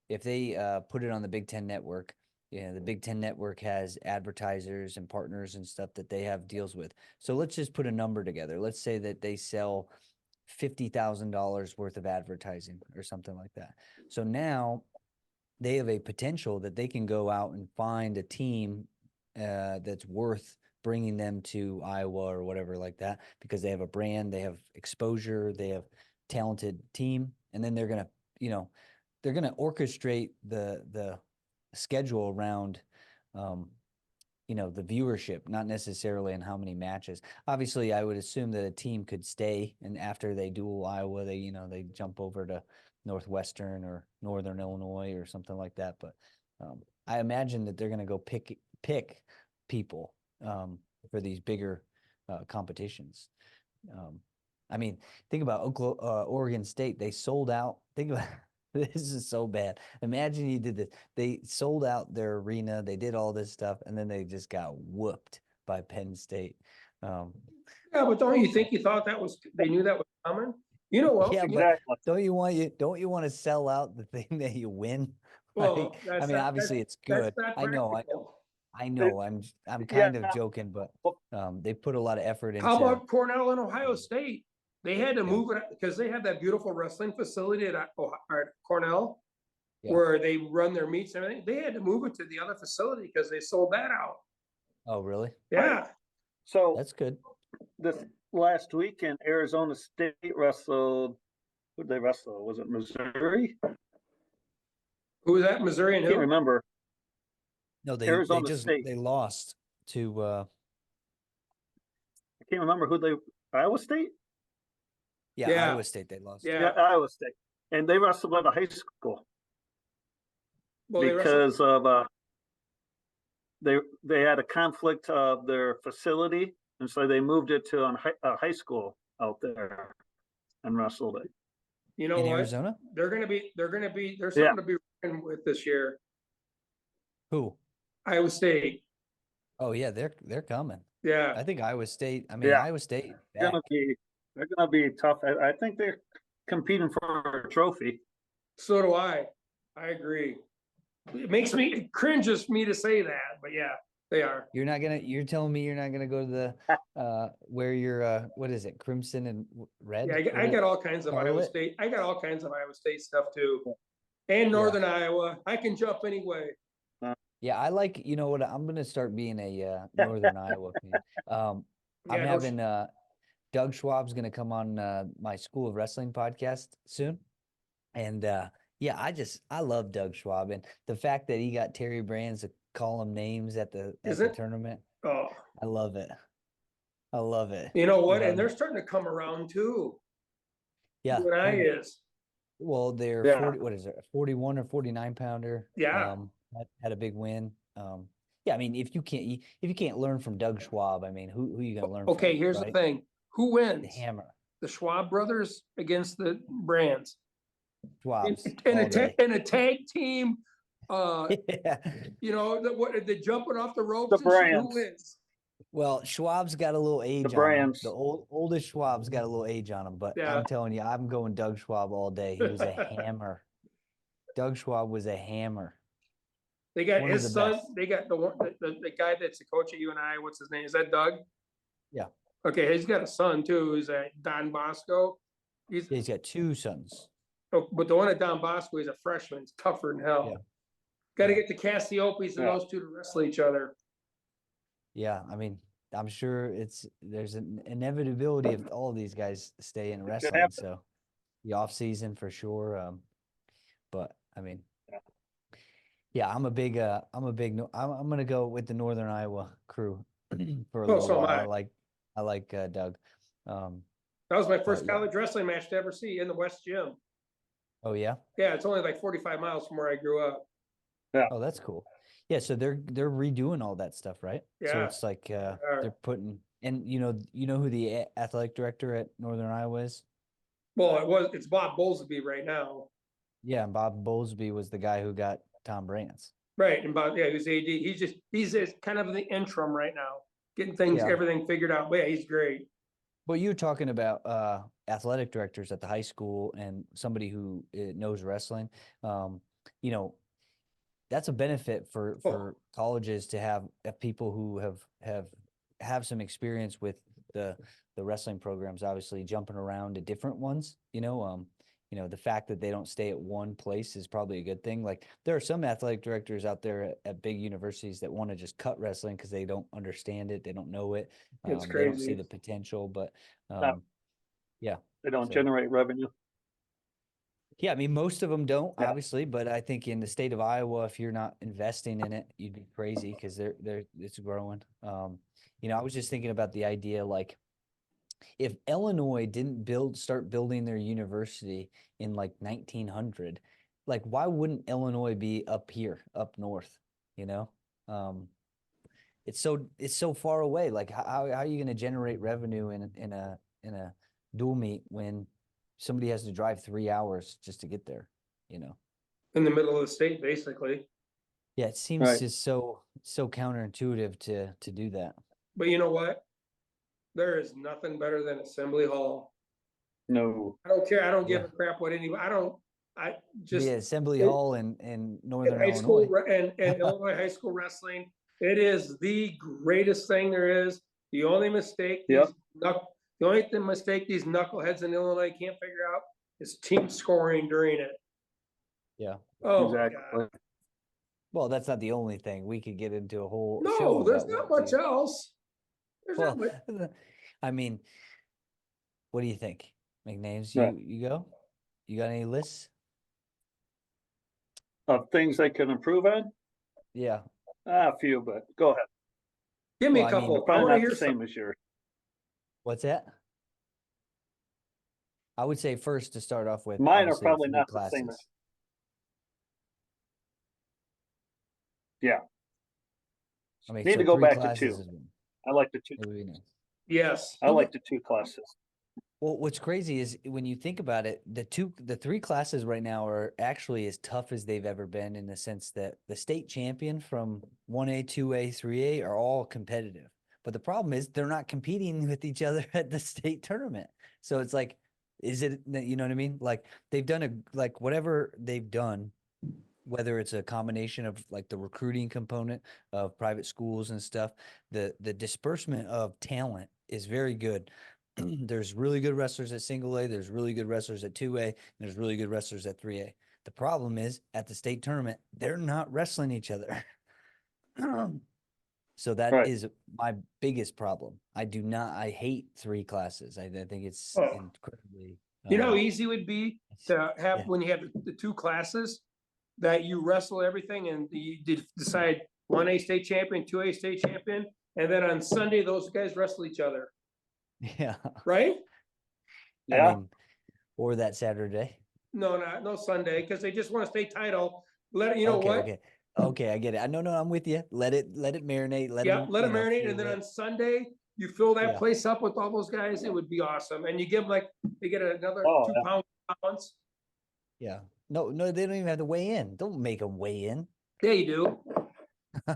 [SPEAKER 3] if they put it on the Big Ten network, the Big Ten network has advertisers and partners and stuff that they have deals with. So let's just put a number together. Let's say that they sell $50,000 worth of advertising or something like that. So now they have a potential that they can go out and find a team that's worth bringing them to Iowa or whatever like that, because they have a brand, they have exposure, they have talented team, and then they're gonna orchestrate the schedule around the viewership, not necessarily in how many matches. Obviously, I would assume that a team could stay, and after they duel Iowa, they jump over to Northwestern or Northern Illinois or something like that. But I imagine that they're going to go pick people for these bigger competitions. I mean, think about Oregon State. They sold out. Think about this is so bad. Imagine you did this. They sold out their arena. They did all this stuff, and then they just got whooped by Penn State.
[SPEAKER 2] Yeah, but don't you think they knew that was coming? You know what?
[SPEAKER 3] Yeah,
[SPEAKER 1] Exactly.
[SPEAKER 3] but don't you want to sell out the thing that you win?
[SPEAKER 2] Well,
[SPEAKER 3] I mean, obviously it's good. I know. I'm kind of joking, but they put a lot of effort into.
[SPEAKER 2] How about Cornell and Ohio State? They had to move it because they have that beautiful wrestling facility at Cornell, where they run their meets and everything. They had to move it to the other facility because they sold that out.
[SPEAKER 3] Oh, really?
[SPEAKER 2] Yeah.
[SPEAKER 1] So
[SPEAKER 3] that's good.
[SPEAKER 1] This last weekend, Arizona State wrestled. Who did they wrestle? Was it Missouri?
[SPEAKER 2] Who was that? Missouri and
[SPEAKER 1] I
[SPEAKER 2] who?
[SPEAKER 1] can't remember.
[SPEAKER 3] No,
[SPEAKER 1] Arizona State.
[SPEAKER 3] They lost to.
[SPEAKER 1] I can't remember who they. Iowa State.
[SPEAKER 3] Yeah, Iowa State. They lost.
[SPEAKER 1] Yeah, Iowa State, and they wrestled at a high school.
[SPEAKER 2] Well,
[SPEAKER 1] because of they had a conflict of their facility, and so they moved it to a high school out there and wrestled it.
[SPEAKER 2] You know
[SPEAKER 3] in
[SPEAKER 2] what?
[SPEAKER 3] Arizona?
[SPEAKER 2] There's something to be reckoned with this year.
[SPEAKER 3] Who?
[SPEAKER 2] Iowa State.
[SPEAKER 3] Oh yeah, they're coming.
[SPEAKER 2] Yeah.
[SPEAKER 3] I think Iowa State. I mean, Iowa State.
[SPEAKER 1] They're gonna be tough. I think they're competing for a trophy.
[SPEAKER 2] So do I. I agree. It cringes me to say that, but yeah, they are.
[SPEAKER 3] You're telling me you're not gonna go to the where you're what is it, Crimson and Red?
[SPEAKER 2] Yeah, I got all kinds of Iowa State. I got all kinds of Iowa State stuff too. And Northern Iowa. I can jump anyway.
[SPEAKER 3] Yeah, I like, you know what, I'm gonna start being a Northern Iowa fan. I'm having Doug Schwab's gonna come on my School of Wrestling podcast soon. And I love Doug Schwab, and the fact that he got Terry Brands to call him names at the tournament.
[SPEAKER 2] Oh,
[SPEAKER 3] I love it. I love it.
[SPEAKER 2] You know what? And they're starting to come around too.
[SPEAKER 3] Yeah.
[SPEAKER 2] is.
[SPEAKER 3] Well, they're 40, what is it, a 41 or 49 pounder?
[SPEAKER 2] Yeah.
[SPEAKER 3] Had a big win. I mean, if you can't learn from Doug Schwab, I mean, who are you gonna learn from?
[SPEAKER 2] Okay, here's the thing. Who wins?
[SPEAKER 3] The Hammer.
[SPEAKER 2] The Schwab brothers against the Brands.
[SPEAKER 3] Schwab's
[SPEAKER 2] in a tag team.
[SPEAKER 3] Yeah.
[SPEAKER 2] You know, the jumping off the ropes.
[SPEAKER 1] The Brands.
[SPEAKER 2] Who wins?
[SPEAKER 3] Well, Schwab's got a little age on him.
[SPEAKER 1] brands.
[SPEAKER 3] The oldest Schwab's got a little age on him, but
[SPEAKER 2] Yeah.
[SPEAKER 3] I'm telling you, I'm going Doug Schwab all day. He was a hammer. Doug Schwab was a hammer.
[SPEAKER 2] They got
[SPEAKER 3] One of
[SPEAKER 2] his
[SPEAKER 3] the
[SPEAKER 2] son,
[SPEAKER 3] best.
[SPEAKER 2] they got the guy that's the coach at UNI, what's his name? Is that Doug?
[SPEAKER 3] Yeah.
[SPEAKER 2] Okay, he's got a son too, who's Don Bosco.
[SPEAKER 3] He's got two sons.
[SPEAKER 2] But the one at Don Bosco, he's a freshman, he's tougher than hell.
[SPEAKER 3] Yeah.
[SPEAKER 2] Gotta
[SPEAKER 3] Yeah.
[SPEAKER 2] get the Cassiopes and
[SPEAKER 1] Yeah.
[SPEAKER 2] those two to wrestle each other.
[SPEAKER 3] Yeah, I mean, I'm sure there's an inevitability of all these guys stay in wrestling.
[SPEAKER 1] happen.
[SPEAKER 3] So the off season for sure. But I mean, yeah, I'm gonna go with the Northern Iowa crew for a
[SPEAKER 2] Oh,
[SPEAKER 3] little
[SPEAKER 2] so am
[SPEAKER 3] while.
[SPEAKER 2] I.
[SPEAKER 3] I like Doug.
[SPEAKER 2] That was my first
[SPEAKER 3] yeah.
[SPEAKER 2] college wrestling match to ever see in the West Gym.
[SPEAKER 3] Oh yeah.
[SPEAKER 2] Yeah, it's only like 45 miles from where I grew up.
[SPEAKER 3] Oh, that's cool. Yeah, so they're redoing all that stuff, right? So
[SPEAKER 2] Yeah.
[SPEAKER 3] it's like
[SPEAKER 2] are.
[SPEAKER 3] they're putting, and you know who the athletic director at Northern Iowa is?
[SPEAKER 2] Well, it's Bob Bowlesby right now.
[SPEAKER 3] Yeah, and Bob Bowlesby was the guy who got Tom Brantz.
[SPEAKER 2] Right, and Bob, yeah, he's AD. He's kind of the interim right now, getting things,
[SPEAKER 3] Yeah.
[SPEAKER 2] everything figured out. But yeah, he's great.
[SPEAKER 3] Well, you're talking about athletic directors at the high school and somebody who knows wrestling. You know, that's a benefit for colleges to have people who have some experience with the wrestling programs, obviously jumping around to different ones. The fact that they don't stay at one place is probably a good thing. Like there are some athletic directors out there at big universities that want to just cut wrestling because they don't understand it, they don't know it,
[SPEAKER 2] It's
[SPEAKER 3] they don't see
[SPEAKER 2] crazy.
[SPEAKER 3] the potential. But yeah,
[SPEAKER 1] They don't
[SPEAKER 3] So-
[SPEAKER 1] generate revenue.
[SPEAKER 3] yeah, I mean, most of them don't,
[SPEAKER 1] Yeah.
[SPEAKER 3] obviously, but I think in the state of Iowa, if you're not investing in it, you'd be crazy because it's growing. I was just thinking about the idea, like if Illinois didn't start building their university in like 1900, like why wouldn't Illinois be up here, up north? You know, it's so far away. Like how are you going to generate revenue in a dual meet when somebody has to drive 3 hours just to get there?
[SPEAKER 2] In the middle of the state, basically.
[SPEAKER 3] Yeah, it seems
[SPEAKER 1] Right.
[SPEAKER 3] just so counterintuitive to do that.
[SPEAKER 2] But you know what? There is nothing better than Assembly Hall.
[SPEAKER 1] No.
[SPEAKER 2] I don't care. I don't give
[SPEAKER 3] Yeah.
[SPEAKER 2] a crap what anybody. I just
[SPEAKER 3] The Assembly
[SPEAKER 2] it-
[SPEAKER 3] Hall in Northern
[SPEAKER 2] high school
[SPEAKER 3] Illinois.
[SPEAKER 2] and Illinois high school wrestling. It is the greatest thing there is. The only mistake,
[SPEAKER 1] Yep.
[SPEAKER 2] mistake these knuckleheads in Illinois can't figure out is team scoring during it.
[SPEAKER 3] Yeah.
[SPEAKER 2] Oh my
[SPEAKER 1] Exactly.
[SPEAKER 2] God.
[SPEAKER 3] Well, that's not the only thing. We could get into a whole
[SPEAKER 2] No,
[SPEAKER 3] show
[SPEAKER 2] there's
[SPEAKER 3] about
[SPEAKER 2] not
[SPEAKER 3] what
[SPEAKER 2] much
[SPEAKER 3] the-
[SPEAKER 2] else. There's
[SPEAKER 3] Well,
[SPEAKER 2] not much.
[SPEAKER 3] I mean, what do you think? McNames,
[SPEAKER 1] Yeah.
[SPEAKER 3] you go? You got any lists?
[SPEAKER 1] Of things they can improve on?
[SPEAKER 3] Yeah.
[SPEAKER 1] A few, but go ahead.
[SPEAKER 2] Give me
[SPEAKER 3] Well,
[SPEAKER 2] a
[SPEAKER 3] I mean,
[SPEAKER 2] couple. I
[SPEAKER 1] Probably
[SPEAKER 2] want to
[SPEAKER 1] not
[SPEAKER 2] hear
[SPEAKER 1] the same
[SPEAKER 2] some.
[SPEAKER 1] as yours.
[SPEAKER 3] What's that? I would say first to start off with.
[SPEAKER 1] Mine are
[SPEAKER 3] obviously,
[SPEAKER 1] probably
[SPEAKER 3] three
[SPEAKER 1] not the same as.
[SPEAKER 3] classes.
[SPEAKER 1] Yeah,
[SPEAKER 3] I mean,
[SPEAKER 1] Need
[SPEAKER 3] so
[SPEAKER 1] to go
[SPEAKER 3] 3
[SPEAKER 1] back to
[SPEAKER 3] classes
[SPEAKER 1] 2.
[SPEAKER 3] is one.
[SPEAKER 1] I like the two.
[SPEAKER 3] It would be nice.
[SPEAKER 2] Yes.
[SPEAKER 1] I like the 2 classes.
[SPEAKER 3] Well, what's crazy is when you think about it, the 3 classes right now are actually as tough as they've ever been in the sense that the state champion from 1A, 2A, 3A are all competitive. But the problem is they're not competing with each other at the state tournament. So it's like, is it, you know what I mean? Like they've done whatever they've done, whether it's a combination of like the recruiting component of private schools and stuff, the disbursement of talent is very good. There's really good wrestlers at single A, there's really good wrestlers at 2A, and there's really good wrestlers at 3A. The problem is at the state tournament, they're not wrestling each other. So that is
[SPEAKER 1] Right.
[SPEAKER 3] my biggest problem. I hate 3 classes. I think it's
[SPEAKER 2] Oh.
[SPEAKER 3] incredibly.
[SPEAKER 2] You know how easy it would be to have,
[SPEAKER 3] Yeah.
[SPEAKER 2] when you have the 2 classes, that you wrestle everything and you decide 1A state champion, 2A state champion, and then on Sunday, those guys wrestle each other,
[SPEAKER 3] Yeah.
[SPEAKER 2] right?
[SPEAKER 3] I
[SPEAKER 1] Yeah.
[SPEAKER 3] mean, or that Saturday.
[SPEAKER 2] No Sunday, because they just want a state title. You know what?
[SPEAKER 3] Okay, I get it. No, I'm with you. Let it marinate. Let
[SPEAKER 2] Yeah,
[SPEAKER 3] them,
[SPEAKER 2] let them
[SPEAKER 3] you know,
[SPEAKER 2] marinate,
[SPEAKER 3] feel
[SPEAKER 2] and then
[SPEAKER 3] it.
[SPEAKER 2] on Sunday, you fill that
[SPEAKER 3] Yeah.
[SPEAKER 2] place up with all those guys, it would be awesome. And you give them they get another
[SPEAKER 1] Oh,
[SPEAKER 2] 2
[SPEAKER 1] yeah.
[SPEAKER 2] pounds.
[SPEAKER 3] Yeah. No, they don't even have to weigh in. Don't make them weigh in.
[SPEAKER 2] Yeah, you do.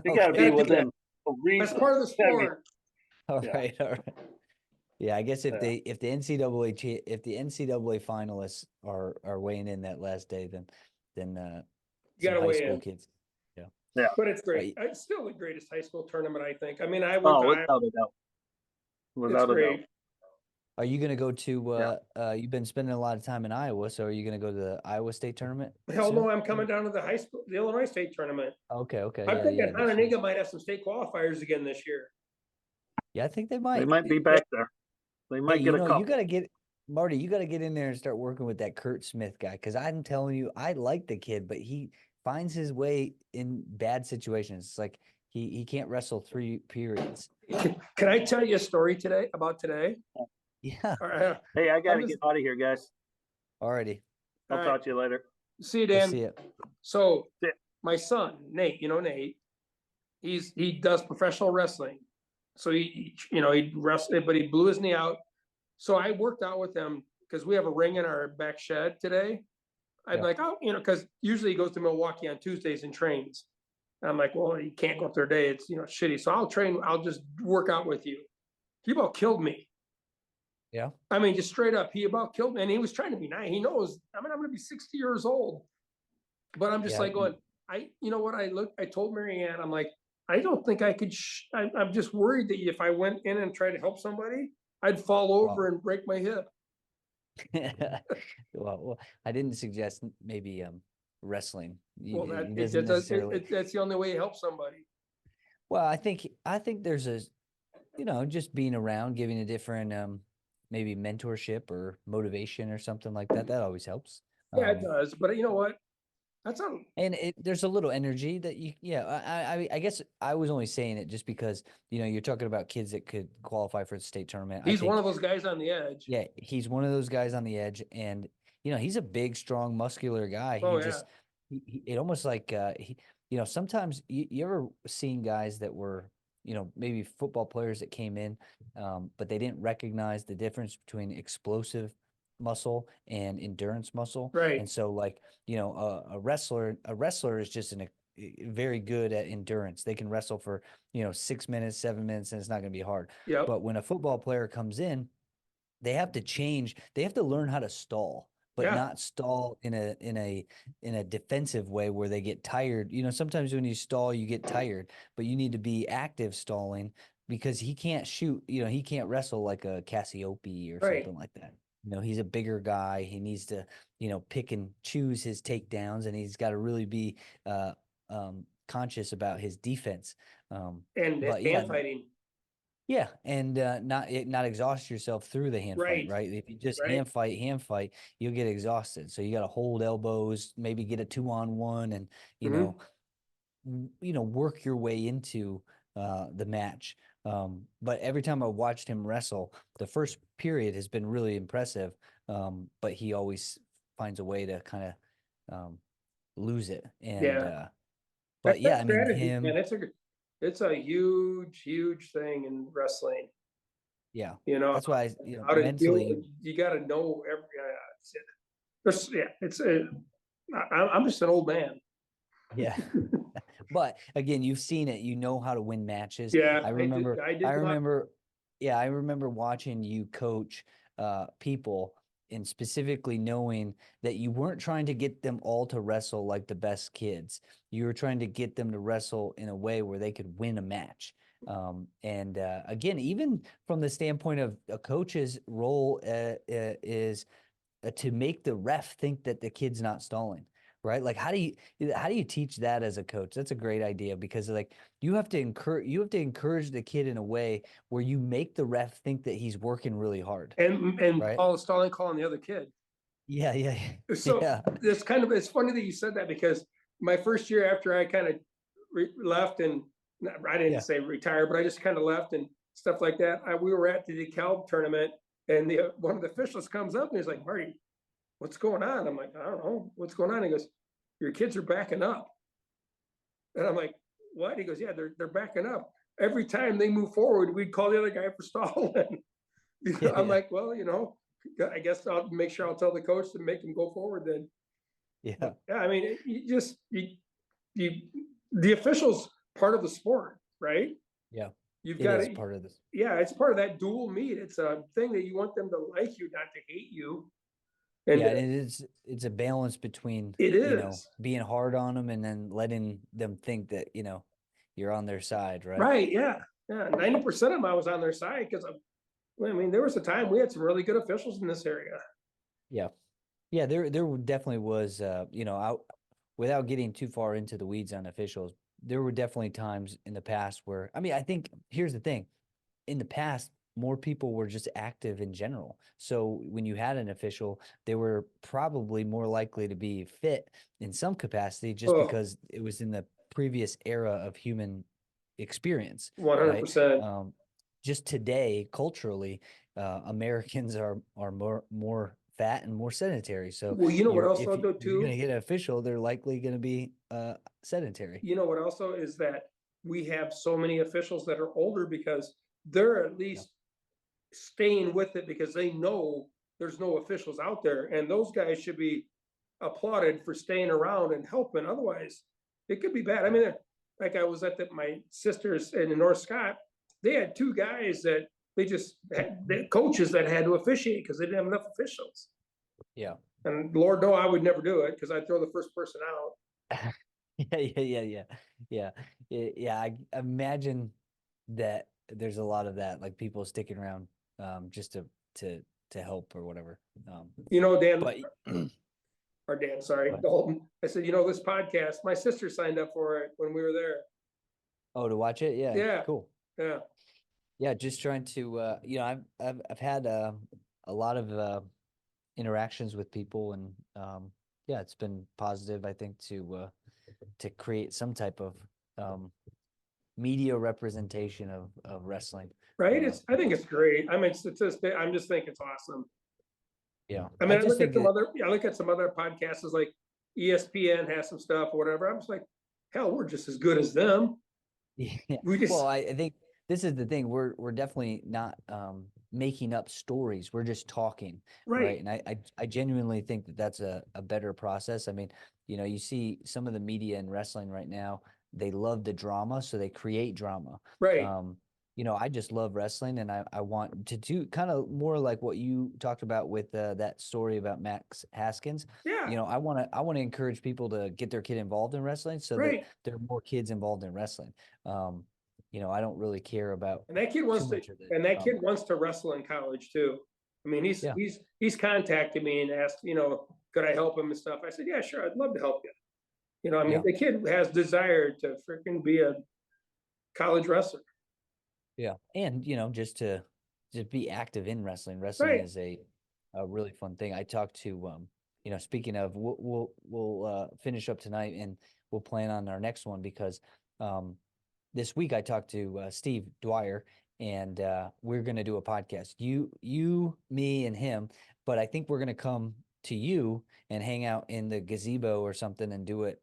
[SPEAKER 1] You gotta
[SPEAKER 3] Okay.
[SPEAKER 1] be within a
[SPEAKER 2] That's
[SPEAKER 1] reason.
[SPEAKER 2] part of the
[SPEAKER 1] Gotta be-
[SPEAKER 2] sport.
[SPEAKER 3] All
[SPEAKER 1] Yeah.
[SPEAKER 3] right, all right. Yeah, I guess if
[SPEAKER 1] Yeah.
[SPEAKER 3] they if the NCAA if the NCAA finalists are weighing in that last day, then
[SPEAKER 2] You
[SPEAKER 3] some
[SPEAKER 2] gotta
[SPEAKER 3] high
[SPEAKER 2] weigh
[SPEAKER 3] school
[SPEAKER 2] in,
[SPEAKER 3] kids. Yeah.
[SPEAKER 1] Yeah.
[SPEAKER 2] but it's
[SPEAKER 3] All
[SPEAKER 2] great.
[SPEAKER 3] right.
[SPEAKER 2] It's still the greatest high school tournament, I think. I mean, I went to
[SPEAKER 1] Oh,
[SPEAKER 2] Iowa.
[SPEAKER 1] without a doubt.
[SPEAKER 2] It's
[SPEAKER 1] Without a doubt.
[SPEAKER 2] great.
[SPEAKER 3] Are you gonna go to
[SPEAKER 1] Yeah.
[SPEAKER 3] you've been spending a lot of time in Iowa, so are you gonna go to the Iowa State tournament
[SPEAKER 2] Hell
[SPEAKER 3] soon?
[SPEAKER 2] no, I'm coming down to the high school, the Illinois State tournament.
[SPEAKER 3] Okay, okay.
[SPEAKER 2] I'm
[SPEAKER 3] Yeah,
[SPEAKER 2] thinking
[SPEAKER 3] yeah. This year.
[SPEAKER 2] Hononegah might have some state qualifiers again this year.
[SPEAKER 3] Yeah, I think they
[SPEAKER 1] They
[SPEAKER 3] might.
[SPEAKER 1] might be back there. They
[SPEAKER 3] Hey,
[SPEAKER 1] might get
[SPEAKER 3] you
[SPEAKER 1] a
[SPEAKER 3] know, you
[SPEAKER 1] couple.
[SPEAKER 3] gotta get Marty, you gotta get in there and start working with that Kurt Smith guy. Cause I'm telling you, I like the kid, but he finds his way in bad situations. It's like he can't wrestle 3 periods.
[SPEAKER 2] Can I tell you a story about today?
[SPEAKER 3] Yeah,
[SPEAKER 2] All right,
[SPEAKER 1] Hey, I
[SPEAKER 2] I'm
[SPEAKER 1] gotta
[SPEAKER 2] just,
[SPEAKER 1] get out of here, guys.
[SPEAKER 3] already.
[SPEAKER 2] all
[SPEAKER 1] I'll
[SPEAKER 2] right,
[SPEAKER 1] talk to you later.
[SPEAKER 2] see you,
[SPEAKER 3] We'll
[SPEAKER 2] Dan.
[SPEAKER 3] see it.
[SPEAKER 2] So
[SPEAKER 1] See ya.
[SPEAKER 2] my son, Nate, Nate, he does professional wrestling. So he wrestled, but he blew his knee out. So I worked out with him because we have a ring in our back shed today. I'm
[SPEAKER 3] Yeah.
[SPEAKER 2] like, oh, because usually he goes to Milwaukee on Tuesdays and trains. And I'm like, well, he can't go up there today. It's shitty. So I'll just work out with you. He about killed me.
[SPEAKER 3] Yeah.
[SPEAKER 2] I mean, just straight up, he about killed me. And he was trying to be nice. He knows, I'm gonna be 60 years old. But I'm just
[SPEAKER 3] Yeah.
[SPEAKER 2] like going, you know what? I told Marianne, I'm like, I don't think I could, I'm just worried that if I went in and tried to help somebody, I'd fall over
[SPEAKER 3] Wow.
[SPEAKER 2] and break my hip.
[SPEAKER 3] Well, I didn't suggest maybe wrestling.
[SPEAKER 2] Well,
[SPEAKER 3] He doesn't necessarily.
[SPEAKER 2] that's the only way you help somebody.
[SPEAKER 3] Well, I think there's just being around, giving a different maybe mentorship or motivation or something like that. That always helps.
[SPEAKER 2] Yeah, it does. But you know what? That's a,
[SPEAKER 3] And there's a little energy that I guess I was only saying it just because, you're talking about kids that could qualify for the state tournament. I
[SPEAKER 2] he's one
[SPEAKER 3] think,
[SPEAKER 2] of those guys on the edge.
[SPEAKER 3] yeah, he's one of those guys on the edge, and he's a big, strong, muscular guy.
[SPEAKER 2] Oh,
[SPEAKER 3] He
[SPEAKER 2] yeah.
[SPEAKER 3] just, it almost like sometimes you ever seen guys that were, maybe football players that came in, but they didn't recognize the difference between explosive muscle and endurance muscle.
[SPEAKER 2] Right.
[SPEAKER 3] And so like, a wrestler is just very good at endurance. They can wrestle for, 6 minutes, 7 minutes, and it's not going to be hard.
[SPEAKER 2] Yep.
[SPEAKER 3] But when a football player comes in, they have to learn how to stall, but
[SPEAKER 2] Yeah.
[SPEAKER 3] not stall in a defensive way where they get tired. Sometimes when you stall, you get tired, but you need to be active stalling because he can't shoot, he can't wrestle like a Cassiope or
[SPEAKER 2] Right.
[SPEAKER 3] something like that. He's a bigger guy. He needs to, pick and choose his takedowns, and he's got to really be conscious about his defense.
[SPEAKER 2] And
[SPEAKER 3] But yeah,
[SPEAKER 2] hand fighting.
[SPEAKER 3] yeah, and not exhaust yourself through the hand
[SPEAKER 2] Right.
[SPEAKER 3] fight, right? If you just
[SPEAKER 2] Right.
[SPEAKER 3] hand fight, you'll get exhausted. So you got to hold elbows, maybe get a 2-on-1, and
[SPEAKER 2] Mhm.
[SPEAKER 3] work your way into the match. But every time I watched him wrestle, the first period has been really impressive. But he always finds a way to kind of lose it. And
[SPEAKER 2] Yeah.
[SPEAKER 3] but
[SPEAKER 2] That's that
[SPEAKER 3] yeah, I mean
[SPEAKER 2] strategy,
[SPEAKER 3] him,
[SPEAKER 2] man. It's a huge, huge thing in wrestling.
[SPEAKER 3] yeah.
[SPEAKER 2] You know,
[SPEAKER 3] That's why
[SPEAKER 2] how to deal
[SPEAKER 3] mentally,
[SPEAKER 2] with, you got to know every, I'm just an old man.
[SPEAKER 3] yeah. But again, you've seen it. You know how to win matches.
[SPEAKER 2] Yeah,
[SPEAKER 3] I
[SPEAKER 2] I
[SPEAKER 3] remember.
[SPEAKER 2] did
[SPEAKER 3] I
[SPEAKER 2] a lot.
[SPEAKER 3] remember. Yeah, I remember watching you coach people, and specifically knowing that you weren't trying to get them all to wrestle like the best kids. You were trying to get them to wrestle in a way where they could win a match. And again, even from the standpoint of a coach's role is to make the ref think that the kid's not stalling, right? Like how do you teach that as a coach? That's a great idea because like you have to encourage the kid in a way where you make the ref think that he's working really hard,
[SPEAKER 2] And
[SPEAKER 3] right?
[SPEAKER 2] Paul Stalling calling the other kid.
[SPEAKER 3] Yeah, yeah,
[SPEAKER 2] So
[SPEAKER 3] yeah,
[SPEAKER 2] it's funny that you said that because my first year after I kind of left and I didn't
[SPEAKER 3] yeah,
[SPEAKER 2] say retire, but I just kind of left and stuff like that. We were at the DeKalb tournament and one of the officials comes up and he's like, Marty, what's going on? I'm like, I don't know. What's going on? He goes, your kids are backing up. And I'm like, what? He goes, yeah, they're backing up. Every time they move forward, we'd call the other guy for stalling.
[SPEAKER 3] yeah,
[SPEAKER 2] I'm
[SPEAKER 3] yeah,
[SPEAKER 2] like, well, I guess I'll make sure I'll tell the coach to make him go forward then.
[SPEAKER 3] yeah,
[SPEAKER 2] But yeah, I mean, the officials part of the sport, right?
[SPEAKER 3] yeah.
[SPEAKER 2] You've
[SPEAKER 3] It
[SPEAKER 2] got
[SPEAKER 3] is
[SPEAKER 2] to,
[SPEAKER 3] part of this.
[SPEAKER 2] yeah, it's part of that dual meet. It's a thing that you want them to like you, not to hate you.
[SPEAKER 3] Yeah,
[SPEAKER 2] And
[SPEAKER 3] and it's a balance between,
[SPEAKER 2] it
[SPEAKER 3] you know,
[SPEAKER 2] is.
[SPEAKER 3] being hard on them and then letting them think that, you know, you're on their side, right?
[SPEAKER 2] Right, yeah. Yeah, 90% of them I was on their side because I mean, there was a time we had some really good officials in this area.
[SPEAKER 3] Yeah. Yeah, there definitely was you know, without getting too far into the weeds on officials, there were definitely times in the past where, I mean, I think here's the thing. In the past, more people were just active in general. So when you had an official, they were probably more likely to be fit in some capacity just
[SPEAKER 2] Oh,
[SPEAKER 3] because it was in the previous era of human experience, right?
[SPEAKER 2] 100%.
[SPEAKER 3] Just today, culturally, Americans are more fat and more sedentary. So
[SPEAKER 2] Well, you know what
[SPEAKER 3] you're
[SPEAKER 2] else
[SPEAKER 3] if
[SPEAKER 2] I'll do
[SPEAKER 3] you're going
[SPEAKER 2] too?
[SPEAKER 3] to get an official, they're likely going to be sedentary.
[SPEAKER 2] You know what also is that we have so many officials that are older because they're at
[SPEAKER 3] Yeah.
[SPEAKER 2] least staying with it because they know there's no officials out there. And those guys should be applauded for staying around and helping. Otherwise, it could be bad. I mean, like I was at my sister's in North Scott, they had two guys that they just had coaches that had to officiate because they didn't have enough officials.
[SPEAKER 3] Yeah.
[SPEAKER 2] And Lord, no, I would never do it because I'd throw the first person out.
[SPEAKER 3] Yeah. Yeah. I imagine that there's a lot of that, like people sticking around just to to help or whatever.
[SPEAKER 2] You know, Dan,
[SPEAKER 3] But
[SPEAKER 2] or Dan, sorry,
[SPEAKER 3] but
[SPEAKER 2] Dalton. I said, you know, this podcast, my sister signed up for it when we were there.
[SPEAKER 3] oh, to watch it, yeah,
[SPEAKER 2] Yeah,
[SPEAKER 3] cool.
[SPEAKER 2] yeah.
[SPEAKER 3] Yeah, just trying to you know, I've had a lot of interactions with people, and yeah, it's been positive, I think, to create some type of um media representation of wrestling.
[SPEAKER 2] Right. I think
[SPEAKER 3] But
[SPEAKER 2] it's great. I mean, it's just, I'm just think it's awesome.
[SPEAKER 3] yeah,
[SPEAKER 2] I
[SPEAKER 3] I
[SPEAKER 2] mean, I
[SPEAKER 3] just
[SPEAKER 2] look at
[SPEAKER 3] think
[SPEAKER 2] some
[SPEAKER 3] it,
[SPEAKER 2] other, I look at some other podcasts like ESPN has some stuff or whatever. I'm just like, hell, we're just as good as them.
[SPEAKER 3] yeah.
[SPEAKER 2] We
[SPEAKER 3] Well,
[SPEAKER 2] just,
[SPEAKER 3] I think this is the thing. We're definitely not making up stories. We're just talking, right?
[SPEAKER 2] right,
[SPEAKER 3] And I genuinely think that that's a better process. I mean, you know, you see some of the media in wrestling right now, they love the drama, so they create drama.
[SPEAKER 2] right.
[SPEAKER 3] Um, you know, I just love wrestling, and I want to do kind of more like what you talked about with that story about Max Haskins.
[SPEAKER 2] Yeah,
[SPEAKER 3] You know, I want to encourage people to get their kid involved in wrestling so that
[SPEAKER 2] right.
[SPEAKER 3] there are more kids involved in wrestling. Um, you know, I don't really care about
[SPEAKER 2] And that kid
[SPEAKER 3] too
[SPEAKER 2] wants to,
[SPEAKER 3] much of the
[SPEAKER 2] and that kid
[SPEAKER 3] drama.
[SPEAKER 2] wants to wrestle in college too. I mean,
[SPEAKER 3] Yeah,
[SPEAKER 2] he's contacted me and asked, you know, could I help him and stuff? I said, yeah, sure, I'd love to help you. You know, I mean,
[SPEAKER 3] yeah,
[SPEAKER 2] the kid has desire to freaking be a college wrestler.
[SPEAKER 3] yeah. And you know, just be active in wrestling. Wrestling
[SPEAKER 2] Right.
[SPEAKER 3] is a really fun thing. I talked to you know, speaking of, we'll finish up tonight and we'll plan on our next one because um this week I talked to Steve Dwyer, and we're going to do a podcast. You, me, and him. But I think we're going to come to you and hang out in the gazebo or something and do it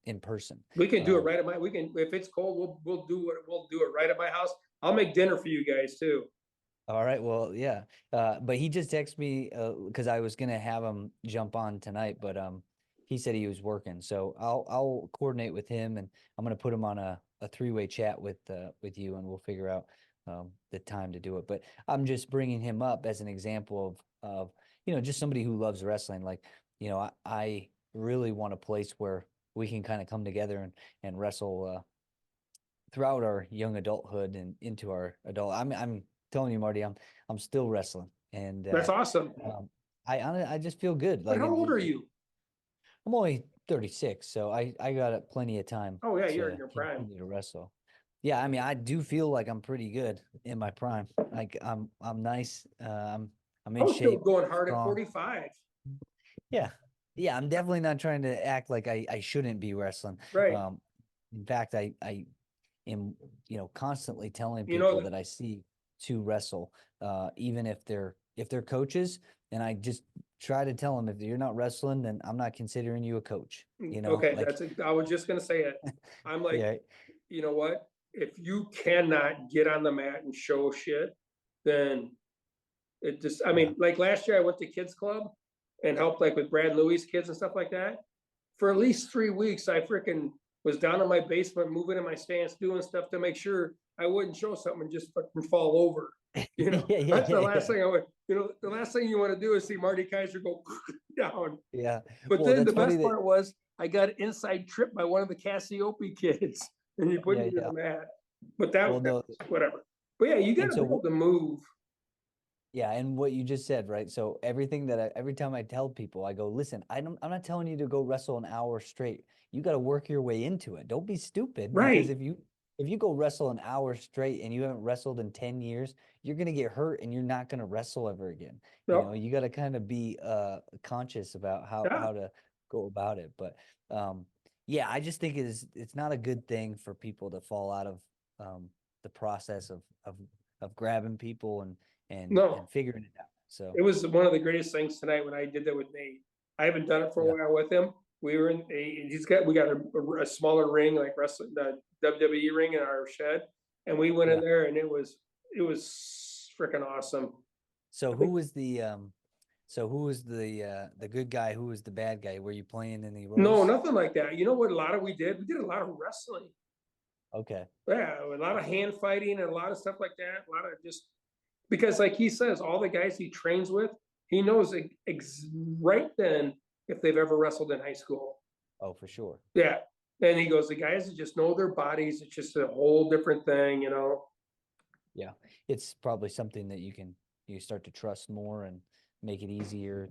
[SPEAKER 3] in person.
[SPEAKER 2] We can do it
[SPEAKER 3] Um,
[SPEAKER 2] right at we can, if it's cold, we'll do it right at my house. I'll make dinner for you guys too.
[SPEAKER 3] all right. Well, yeah. But he just texted me because I was going to have him jump on tonight, but he said he was working. So I'll coordinate with him, and I'm going to put him on a three-way chat with you, and we'll figure out the time to do it. But I'm just bringing him up as an example of you know, just somebody who loves wrestling. Like, you know, I really want a place where we can kind of come together and wrestle throughout our young adulthood and into our adult. I'm telling you, Marty, I'm still wrestling, and
[SPEAKER 2] That's awesome.
[SPEAKER 3] um, I just feel good.
[SPEAKER 2] But
[SPEAKER 3] Like
[SPEAKER 2] how old are you?
[SPEAKER 3] I'm only 36, so I got plenty of time
[SPEAKER 2] Oh yeah, you're in
[SPEAKER 3] to
[SPEAKER 2] your prime.
[SPEAKER 3] continue to wrestle. Yeah, I mean, I do feel like I'm pretty good in my prime. Like I'm nice. I'm
[SPEAKER 2] I
[SPEAKER 3] in
[SPEAKER 2] was still
[SPEAKER 3] shape,
[SPEAKER 2] going hard at
[SPEAKER 3] strong.
[SPEAKER 2] 45.
[SPEAKER 3] Yeah. Yeah, I'm definitely not trying to act like I shouldn't be wrestling.
[SPEAKER 2] Right.
[SPEAKER 3] Um, in fact, I am, you know, constantly telling
[SPEAKER 2] You
[SPEAKER 3] people
[SPEAKER 2] know,
[SPEAKER 3] that I see to wrestle, even if they're coaches, and I just try to tell them if you're not wrestling, then I'm not considering you a coach. You know,
[SPEAKER 2] okay,
[SPEAKER 3] like
[SPEAKER 2] I was just gonna say it. I'm like,
[SPEAKER 3] yeah,
[SPEAKER 2] you know what? If you cannot get on the mat and show shit, then it just, I
[SPEAKER 3] yeah,
[SPEAKER 2] mean, like last year I went to kids club and helped like with Brad Louis kids and stuff like that. For at least 3 weeks, I freaking was down in my basement, moving in my stance, doing stuff to make sure I wouldn't show something and just fucking fall over. You know,
[SPEAKER 3] Yeah, yeah,
[SPEAKER 2] that's the
[SPEAKER 3] yeah,
[SPEAKER 2] last
[SPEAKER 3] yeah.
[SPEAKER 2] thing I would, you know, the last thing you want to do is see Marty Kaiser go down.
[SPEAKER 3] Yeah.
[SPEAKER 2] But
[SPEAKER 3] Well,
[SPEAKER 2] then the
[SPEAKER 3] that's funny
[SPEAKER 2] best
[SPEAKER 3] that,
[SPEAKER 2] part was I got inside tripped by one of the Cassiope kids and he put
[SPEAKER 3] yeah,
[SPEAKER 2] me to
[SPEAKER 3] yeah.
[SPEAKER 2] the mat. But that
[SPEAKER 3] Well,
[SPEAKER 2] that
[SPEAKER 3] no,
[SPEAKER 2] was whatever. But yeah, you
[SPEAKER 3] and
[SPEAKER 2] gotta be able
[SPEAKER 3] so
[SPEAKER 2] to move.
[SPEAKER 3] yeah, and what you just said, right? So everything that every time I tell people, I go, listen, I'm not telling you to go wrestle an hour straight. You got to work your way into it. Don't be stupid because
[SPEAKER 2] Right.
[SPEAKER 3] if you go wrestle an hour straight and you haven't wrestled in 10 years, you're gonna get hurt and you're not gonna wrestle ever again. You know,
[SPEAKER 2] Yep.
[SPEAKER 3] you got to kind of be conscious about
[SPEAKER 2] Yeah.
[SPEAKER 3] how to go about it. But yeah, I just think it's not a good thing for people to fall out of the process of grabbing people and
[SPEAKER 2] No.
[SPEAKER 3] figuring it out. So
[SPEAKER 2] It was one of the greatest things tonight when I did that with Nate. I haven't done it for a
[SPEAKER 3] yeah,
[SPEAKER 2] while with him. We were in we got a smaller ring, like wrestling, the WWE ring in our shed. And we went in
[SPEAKER 3] yeah.
[SPEAKER 2] there and it was freaking awesome.
[SPEAKER 3] So
[SPEAKER 2] I
[SPEAKER 3] who
[SPEAKER 2] think,
[SPEAKER 3] was the good guy? Who was the bad guy? Were you playing any
[SPEAKER 2] no,
[SPEAKER 3] roles?
[SPEAKER 2] nothing like that. You know what a lot of we did? We did a lot of wrestling.
[SPEAKER 3] Okay.
[SPEAKER 2] Yeah, a lot of hand fighting and a lot of stuff like that. A lot of just because like he says, all the guys he trains with, he knows right then if they've ever wrestled in high school.
[SPEAKER 3] Oh, for sure.
[SPEAKER 2] Yeah. And he goes, the guys that just know their bodies, it's just a whole different thing, you know.
[SPEAKER 3] Yeah. It's probably something that you start to trust more and make it easier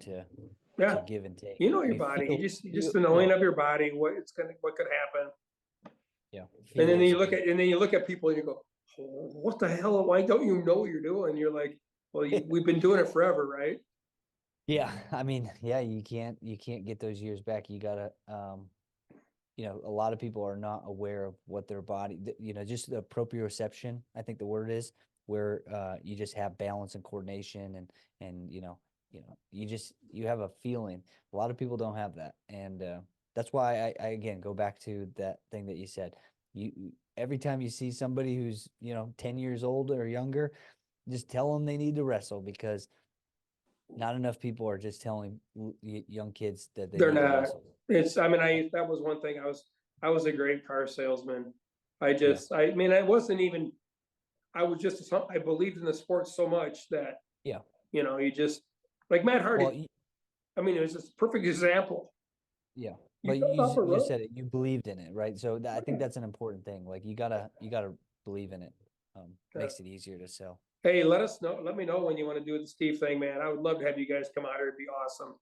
[SPEAKER 2] Yeah.
[SPEAKER 3] to give and take.
[SPEAKER 2] You know
[SPEAKER 3] I
[SPEAKER 2] your
[SPEAKER 3] mean,
[SPEAKER 2] body. You just the
[SPEAKER 3] yeah,
[SPEAKER 2] knowing of your body, what could happen.
[SPEAKER 3] yeah.
[SPEAKER 2] And then
[SPEAKER 3] Feel is
[SPEAKER 2] you
[SPEAKER 3] a
[SPEAKER 2] look
[SPEAKER 3] big.
[SPEAKER 2] at and then you look at people and you go, oh, what the hell? Why don't you know what you're doing? You're like, well, we've been doing it forever, right?
[SPEAKER 3] Yeah, I mean, yeah, you can't get those years back. You gotta a lot of people are not aware of what their body, just the proprioception, I think the word is, where you just have balance and coordination and you have a feeling. A lot of people don't have that. And that's why I again go back to that thing that you said. You every time you see somebody who's, 10 years old or younger, just tell them they need to wrestle because not enough people are just telling young kids that they
[SPEAKER 2] They're
[SPEAKER 3] need to
[SPEAKER 2] not.
[SPEAKER 3] wrestle.
[SPEAKER 2] I mean, that was one thing. I was a great car salesman.
[SPEAKER 3] Yeah.
[SPEAKER 2] I mean, I wasn't even, I believed in the sport so much that,
[SPEAKER 3] Yeah.
[SPEAKER 2] you just, like Matt
[SPEAKER 3] Well,
[SPEAKER 2] Hardy, I mean, it was just a perfect example.
[SPEAKER 3] yeah.
[SPEAKER 2] You
[SPEAKER 3] But
[SPEAKER 2] filled up a
[SPEAKER 3] you just
[SPEAKER 2] road.
[SPEAKER 3] said it. You believed in it, right? So I think that's an important thing. Like you gotta believe in it.
[SPEAKER 2] Yeah.
[SPEAKER 3] Makes it easier to sell.
[SPEAKER 2] Hey, let me know when you want to do the Steve thing, man. I would love to have you guys come out here. It'd be awesome.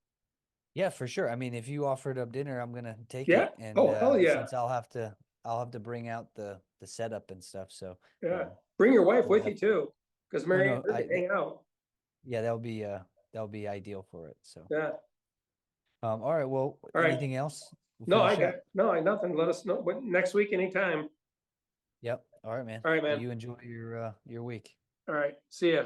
[SPEAKER 3] Yeah, for sure. I mean, if you offered up dinner, I'm gonna take
[SPEAKER 2] Yeah.
[SPEAKER 3] it. And
[SPEAKER 2] Oh, hell yeah.
[SPEAKER 3] since I'll have to bring out the setup and stuff. So
[SPEAKER 2] Yeah. Bring your wife
[SPEAKER 3] we'll
[SPEAKER 2] with you
[SPEAKER 3] definitely.
[SPEAKER 2] too. Because
[SPEAKER 3] No,
[SPEAKER 2] Mary and
[SPEAKER 3] no,
[SPEAKER 2] her can hang out.
[SPEAKER 3] yeah, that'll be ideal for it. So
[SPEAKER 2] Yeah.
[SPEAKER 3] all right. Well,
[SPEAKER 2] All right.
[SPEAKER 3] anything else? We'll
[SPEAKER 2] No, I
[SPEAKER 3] finish
[SPEAKER 2] got
[SPEAKER 3] up.
[SPEAKER 2] no, I nothing. Let us know. But next week, anytime.
[SPEAKER 3] Yep. All right, man.
[SPEAKER 2] All right,
[SPEAKER 3] Well,
[SPEAKER 2] man.
[SPEAKER 3] you enjoy your week.
[SPEAKER 2] All right. See ya.